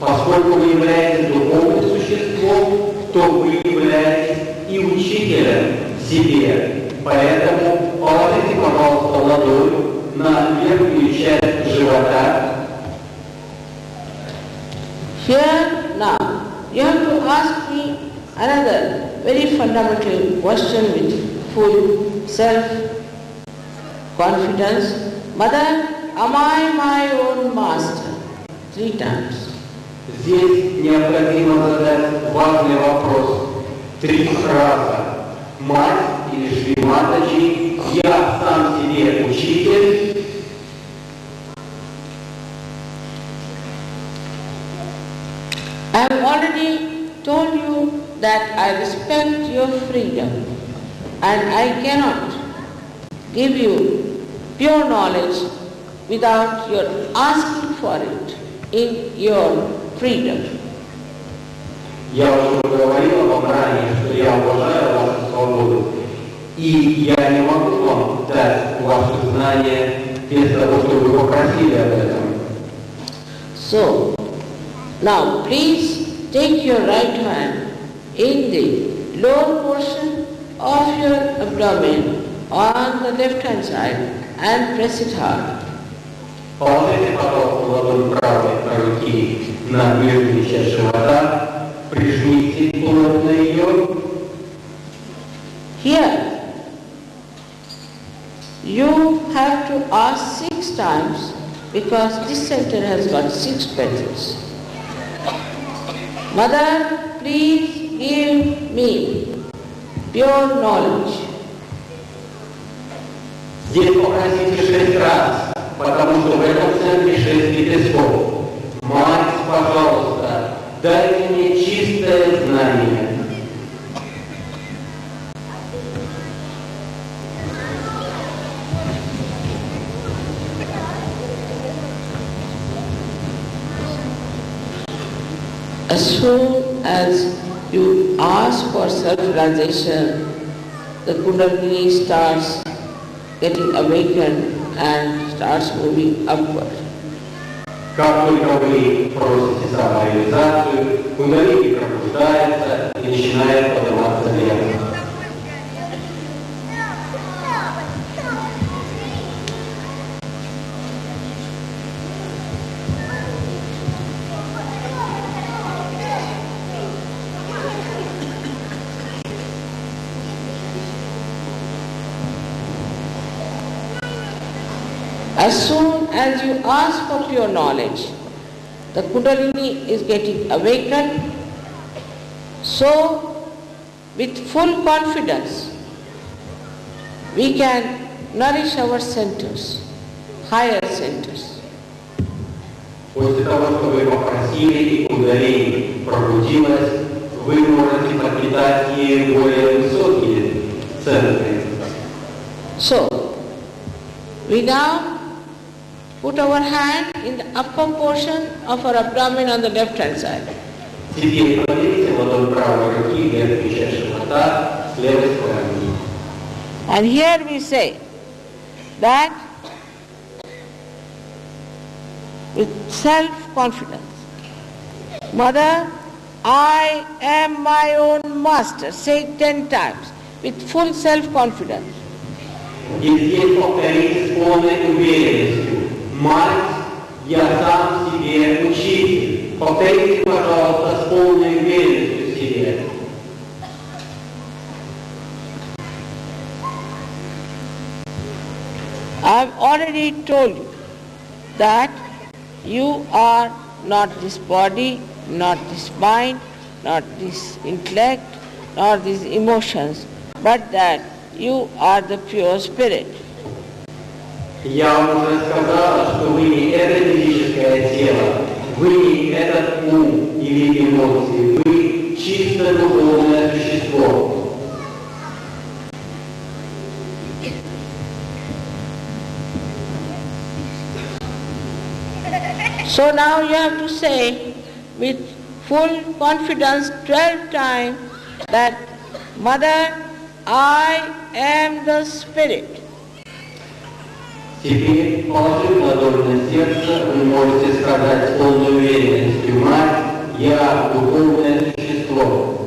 Поскольку вы являетесь духовным существом, то вы являетесь и учителем себе. Поэтому положите, пожалуйста, ладонь на верхнюю часть живота. Here now, you have to ask me another very fundamental question with full self-confidence. Mother, am I my own master? 3 times. Здесь необходимо задать важный вопрос 3 раза. Мать или Шри Матаджи, я сам себе учитель. I have already told you that I respect your freedom and I cannot give you pure knowledge without your asking for it in your freedom. Я уже говорил вам ранее, что я уважаю вашу свободу, и я не могу вам дать ваши знания без того, чтобы вы попросили об этом. So, now please take your right hand in the lower portion of your abdomen on the left hand side and press it hard. Положите, пожалуйста, ладонь правой руки на нижнюю часть живота, прижмите плотно ее. Here, you have to ask 6 times because this center has got 6 petals. Mother, please give me pure knowledge. Здесь попросите 6 раз, потому что в этом центре 6 лепестков. Мать, пожалуйста, дайте мне чистое знание. As soon as you ask for self-realization, the Kundalini starts getting awakened and starts moving upward. Как только вы просите самореализацию, кундалини пробуждается и начинает подниматься вверх. As soon as you ask for pure knowledge, the Kundalini is getting awakened. So, with full confidence, we can nourish our centers, higher centers. После того, что вы попросили, и кундалини пробудилась, вы можете подпитать ей более высокие центры. So, we now put our hand in the upper portion of our abdomen on the left hand side. Теперь поверьте ладонь правой руки в верхнюю часть живота с левой стороны. And here we say that with self-confidence, Mother, I am my own master. Say it 10 times with full self-confidence. И здесь повторите с полной уверенностью. Мать, я сам себе учитель. Повторите, пожалуйста, с полной уверенностью в себе. I've already told you that you are not this body, not this mind, not this intellect, nor these emotions, but that you are the pure spirit. Я вам уже сказала, что вы не это физическое тело, вы не этот ум или эмоции, вы чисто духовное существо. So now you have to say with full confidence 12 times that Mother, I am the spirit. Теперь, положив ладонь на сердце, вы можете сказать с полной уверенностью: Мать, я духовное существо.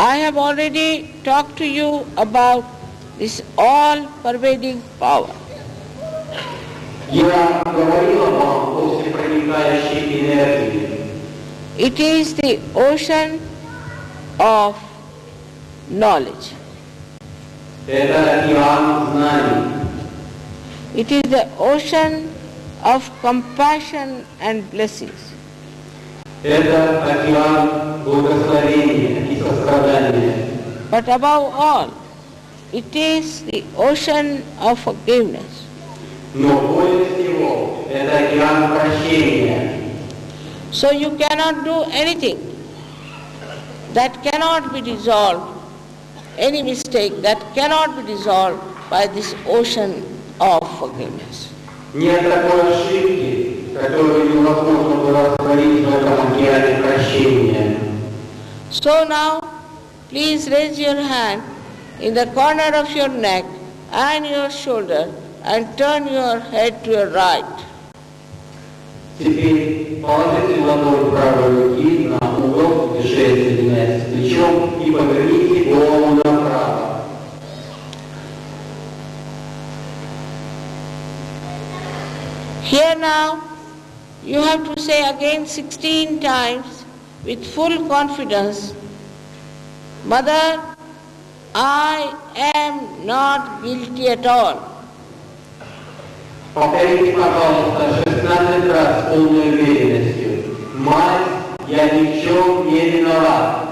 I have already talked to you about this all-pervading power. Я говорила вам о всепроникающей энергии. It is the ocean of knowledge. Это океан знаний. It is the ocean of compassion and blessings. Это океан благословения и сострадания. But above all, it is the ocean of forgiveness. Но более всего, это океан прощения. So you cannot do anything that cannot be dissolved, any mistake that cannot be dissolved by this ocean of forgiveness. Нет такой ошибки, которую невозможно было растворить в этом океане прощения. So now, please raise your hand in the corner of your neck and your shoulder and turn your head to your right. Теперь положите ладонь правой руки на угол, где шея соединяется с плечом, и поверните голову направо. Here now, you have to say again 16 times with full confidence, Mother, I am not guilty at all. Повторите, пожалуйста, 16 раз с полной уверенностью. Мать, я я ни в чем не виноват.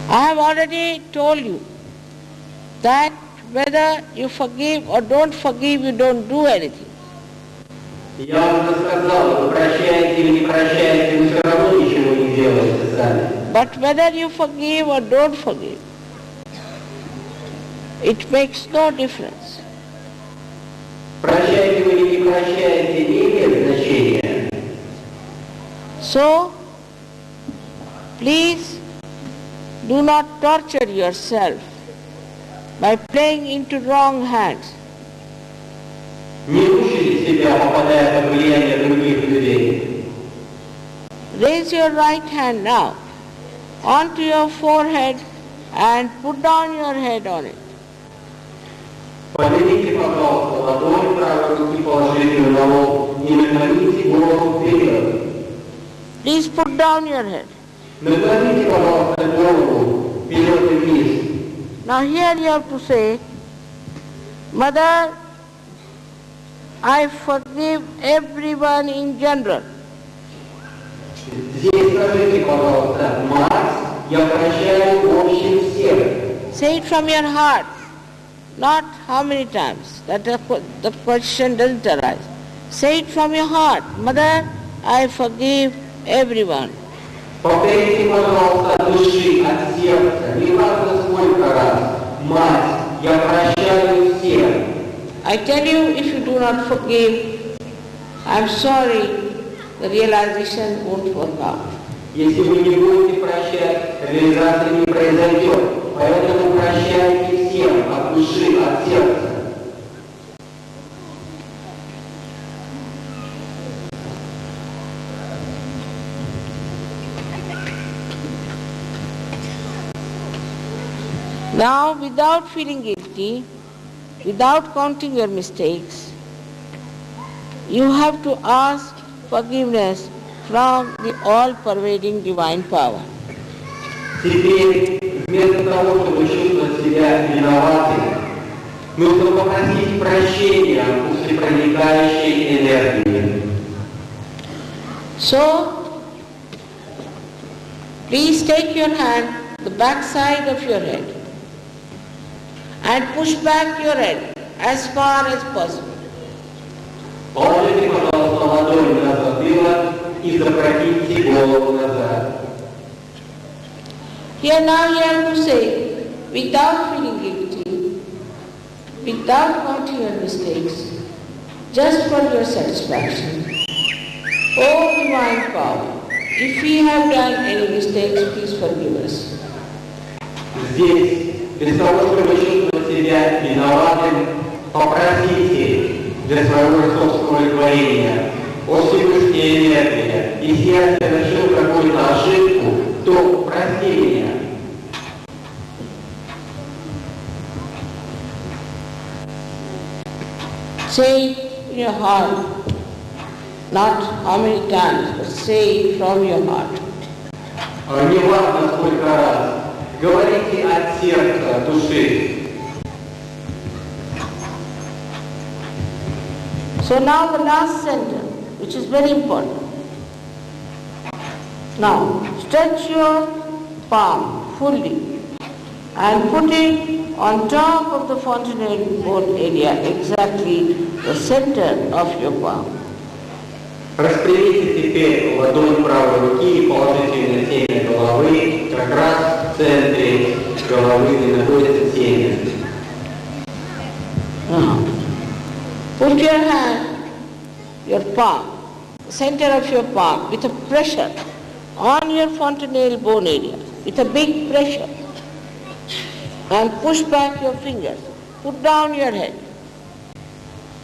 I have already told you that whether you forgive or don't forgive, you don't do anything. Я уже сказал, вы прощаете или не прощаете, вы все равно ничего не делаете сами. But whether you forgive or don't forgive, it makes no difference. Прощаете вы или не прощаете, не имеет значения. So, please do not torture yourself by playing into wrong hands. Не мучайте себя, попадая под влияние других людей. Raise your right hand now onto your forehead and put down your head on it. Поднимите, пожалуйста, ладонь правой руки, положите на лоб и наклоните голову вперед. Please put down your head. Наклоните, пожалуйста, голову вперед и вниз. Now here you have to say, Mother, I forgive everyone in general. Здесь скажите, пожалуйста, мать, я прощаю в общем всех. Say it from your heart, not how many times. That the question doesn't arise. Say it from your heart. Mother, I forgive everyone. Повторите, пожалуйста, от души, от сердца, не важно сколько раз. Мать, я прощаю всех. I tell you, if you do not forgive, I'm sorry, the realization won't work out. Если вы не будете прощать, реализация не произойдет. Поэтому прощайте всем от души, от сердца. Now, without feeling guilty, without counting your mistakes, you have to ask forgiveness from the all-pervading divine power. Теперь, вместо того, чтобы чувствовать себя виноватым, нужно попросить прощения у всепроникающей энергии. So, please take your hand, the back side of your head, and push back your head as far as possible. Положите, пожалуйста, ладонь на затылок и запрокиньте голову назад. Here now you have to say, without feeling guilty, without counting your mistakes, just for your satisfaction. Oh divine power, if we have done any mistakes, please forgive us. Здесь, без того, чтобы чувствовать себя виноватым, попросите для своего собственного творения о Всевышней энергии. Если я совершил какую-то ошибку, то прости меня. Say it in your heart, not how many times, but say it from your heart. Не важно сколько раз. Говорите от сердца, от души. So now the last sentence, which is very important. Now, stretch your palm fully and put it on top of the fontanel bone area, exactly the center of your palm. Распрямите теперь ладонь правой руки и положите ее на темя головы, как раз в центре головы, где находится темя. Now, put your hand, your palm, the center of your palm, with a pressure on your fontanel bone area, with a big pressure, and push back your fingers. Put down your head.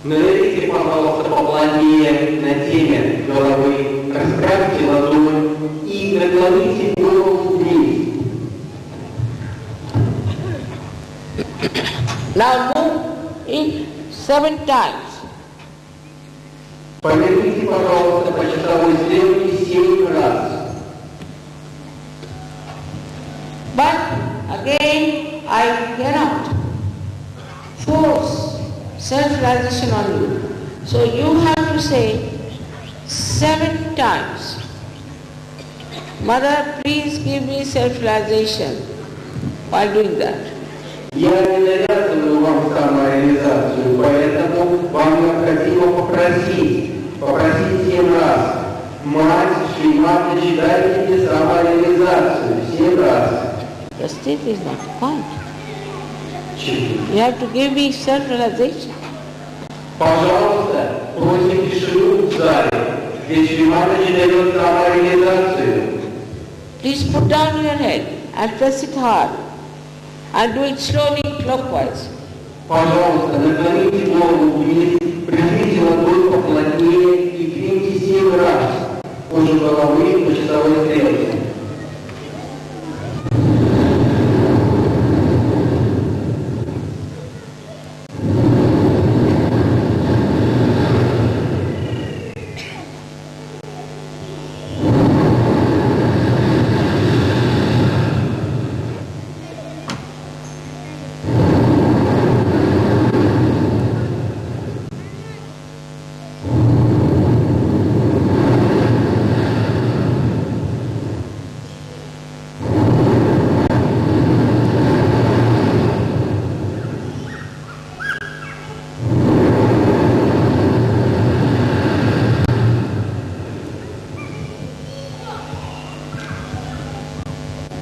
Надавите, пожалуйста, поплотнее на темя головы, расправьте ладонь и наклоните голову вниз. Now move it 7 times. Поверните, пожалуйста, по часовой стрелке 7 раз. self-realization on you. So you have to say 7 times, Mother, please give me self-realization, while doing that. Я не навязываю вам самореализацию, поэтому вам необходимо попросить 7 раз. Мать, Шри Матаджи, дайте мне самореализацию 7 раз. The state is not the point. You have to give me self-realization. Пожалуйста, просим тишину в зале, где Шри Матаджи дает самореализацию. Please put down your head and press it hard and do it slowly clockwise. Пожалуйста, наклоните голову вниз, прижмите ладонь поплотнее и двиньте 7 раз кожу головы по часовой стрелке.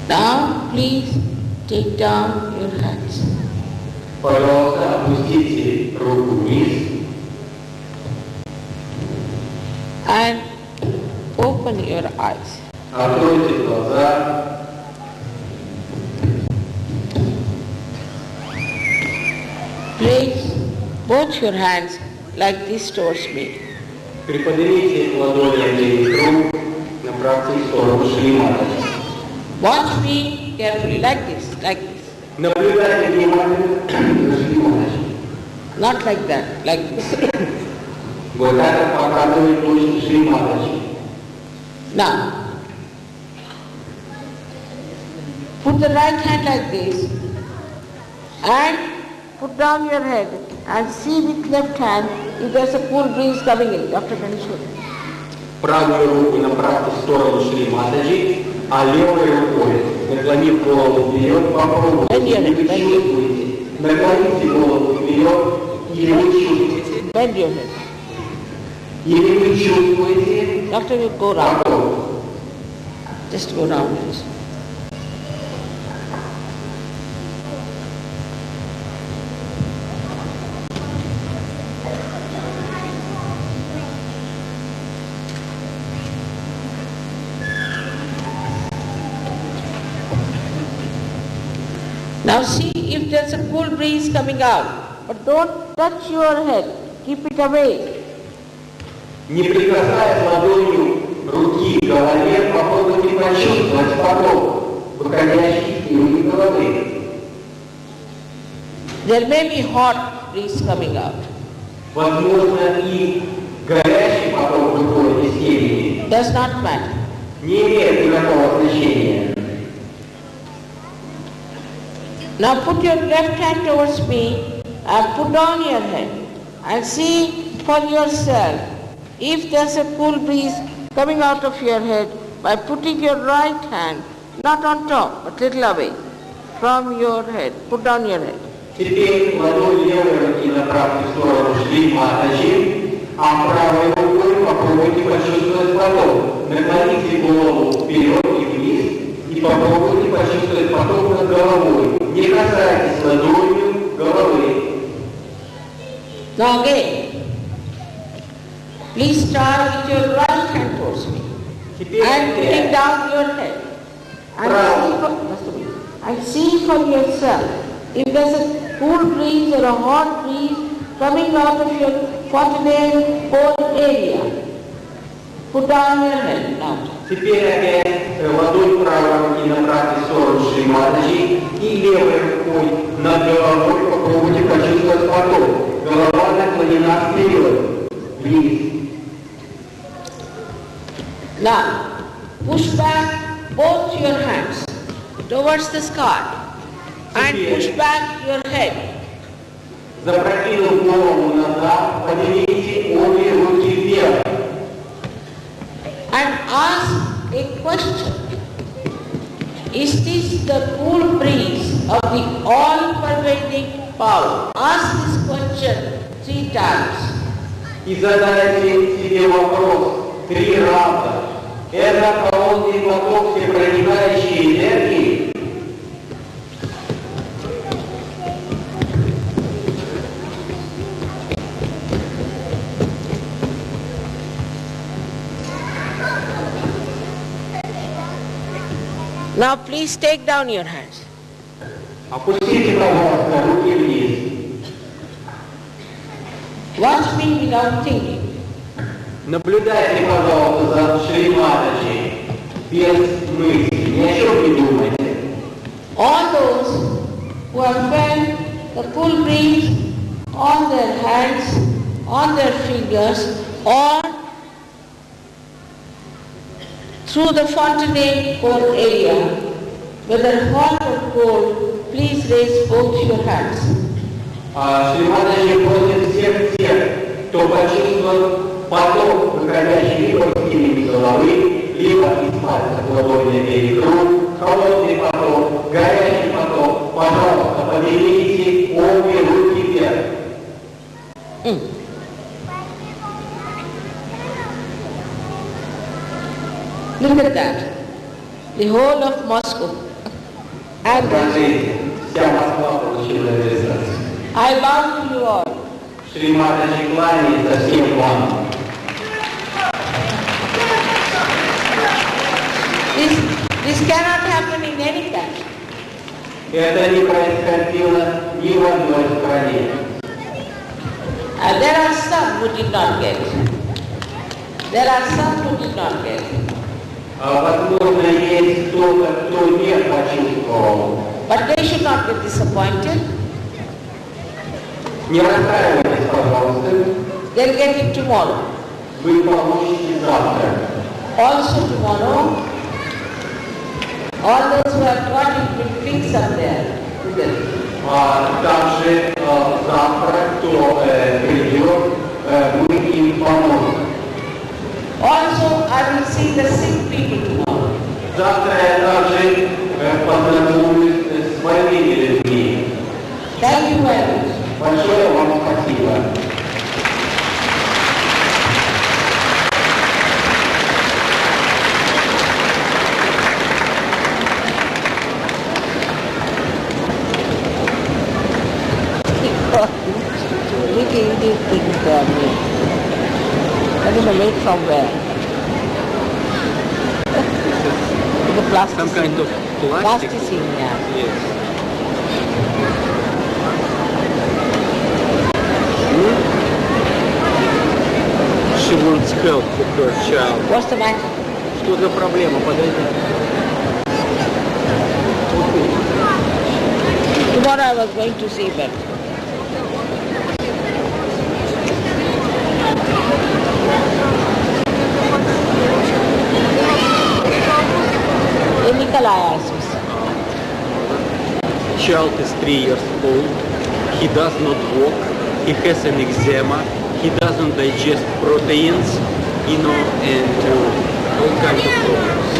Now please take down your hands. Пожалуйста, опустите руку вниз And open your eyes. Откройте глаза. Place both your hands like this towards me. Приподнимите ладони обеих рук, направьте в сторону Шри Матаджи. Watch me carefully, like this, like this. Наблюдайте внимательно за Шри Матаджи. Not like that, like this. Вот это показывает точно Шри Матаджи. Now, put the right hand like this and put down your head and see with left hand if there's a cool breeze coming in. Dr. Ganesh. Правую руку направьте в сторону Шри Матаджи, а левой рукой, наклонив голову вперед, попробуйте, или вы чувствуете. Наклоните голову вперед, или вы чувствуете. Bend your head. Или вы чувствуете. Doctor, you go round. Попробуйте. Just go round this. Now see if there's a cool breeze coming out, but don't touch your head, keep it away. Не прикасаясь ладонью руки к голове, попробуйте почувствовать поток, выходящий из ее головы. There may be hot breeze coming out. Возможно, и горячий поток выходит из семени. Does not matter. Не имеет никакого значения. Now put your left hand towards me and put down your head and see for yourself if there's a cool breeze coming out of your head by putting your right hand not on top but little away from your head. Put down your head. Теперь ладонь левой руки направьте в сторону Шри Матаджи, а правой рукой попробуйте почувствовать поток. Наклоните голову вперед и вниз и попробуйте почувствовать поток над головой. Не касайтесь ладонью головы. Now again, please start with your right hand towards me and putting down your head and see for yourself if there's a cool breeze or a hot breeze coming out of your forehead whole area. Put down your head now. Теперь опять ладонь правой руки направьте в сторону Шри Матаджи и левой рукой над головой попробуйте почувствовать поток. Голова наклонена вперед, вниз. Now, push back both your hands towards the sky and push back your head. Запрокинув голову назад, глаза, поднимите обе руки вверх. And ask a question. Is this the cool breeze of the all-pervading power? Ask this question 3 times. И задайте себе вопрос 3 раза. Это холодный поток всепроникающей энергии? Now please take down your hands. Опустите, пожалуйста, руки вниз. Watch me without thinking. Наблюдайте, пожалуйста, за Шри Матаджи без мысли, ни о чем не думайте. All those who have felt the cool breeze on their hands, on their fingers, or through the fontanelle core area, whether hot or cold, please raise both your hands. Шри Матаджи просит всех тех, кто почувствовал поток, выходящий либо из середины головы, либо из пальцев ладони или рук, холодный поток, горячий поток, пожалуйста, поднимите обе руки вверх. Look at that. The whole of Moscow. And Смотрите, вся Москва получила реализацию. I bow to you all. Шри Матаджи кланяется всем вам. This cannot happen in any country. Это не происходило ни в одной стране. There are some who did not get. There are some who did not get. Возможно, есть кто-то, кто не почувствовал. But they should not get disappointed. Не расстраивайтесь, пожалуйста. They'll get it tomorrow. Вы получите завтра. Also tomorrow, all those who have got it will fix up there. Также завтра, кто придет, мы им поможем. Also, I will see the sick people tomorrow. Завтра я также познакомлюсь с больными людьми. Thank you very much. Большое вам спасибо. From where? The plastic. Some kind of plastic. Plasticine, yeah. Yes. She wants help for her child. What's the matter? Что за проблема? Подойди. Tomorrow I was going to see but निकल आया इसमें से. Child is 3 years old. He does not walk. He has an eczema. He doesn't digest proteins, and all kinds of problems.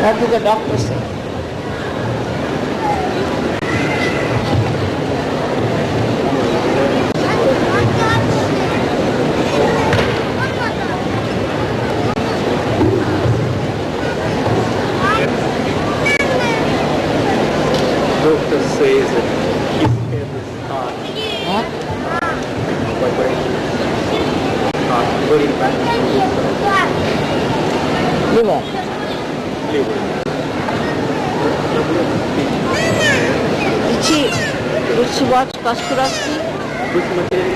What did the doctor say? Doctor says that his head is hard. Huh? Vibration. Very bad. Liver. Liver. Did she watch Kasturasky? Вы смотрели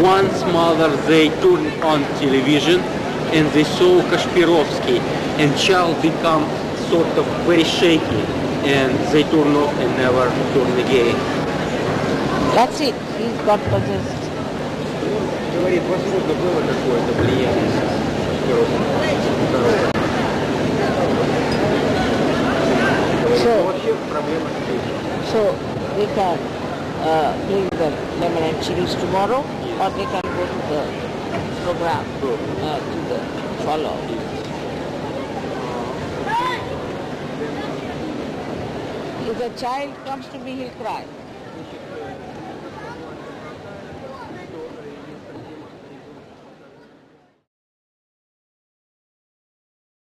Once mother, they turned on television and they saw Kashpirovsky, and child become sort of very shaky, and they turn off and never turn again. That's it. He's got possessed. Говорит, возможно, было какое-то влияние Кашпировского. So they can bring the lemon and chilies tomorrow, or they can go to the program to the follow. If a child comes to me, he'll cry.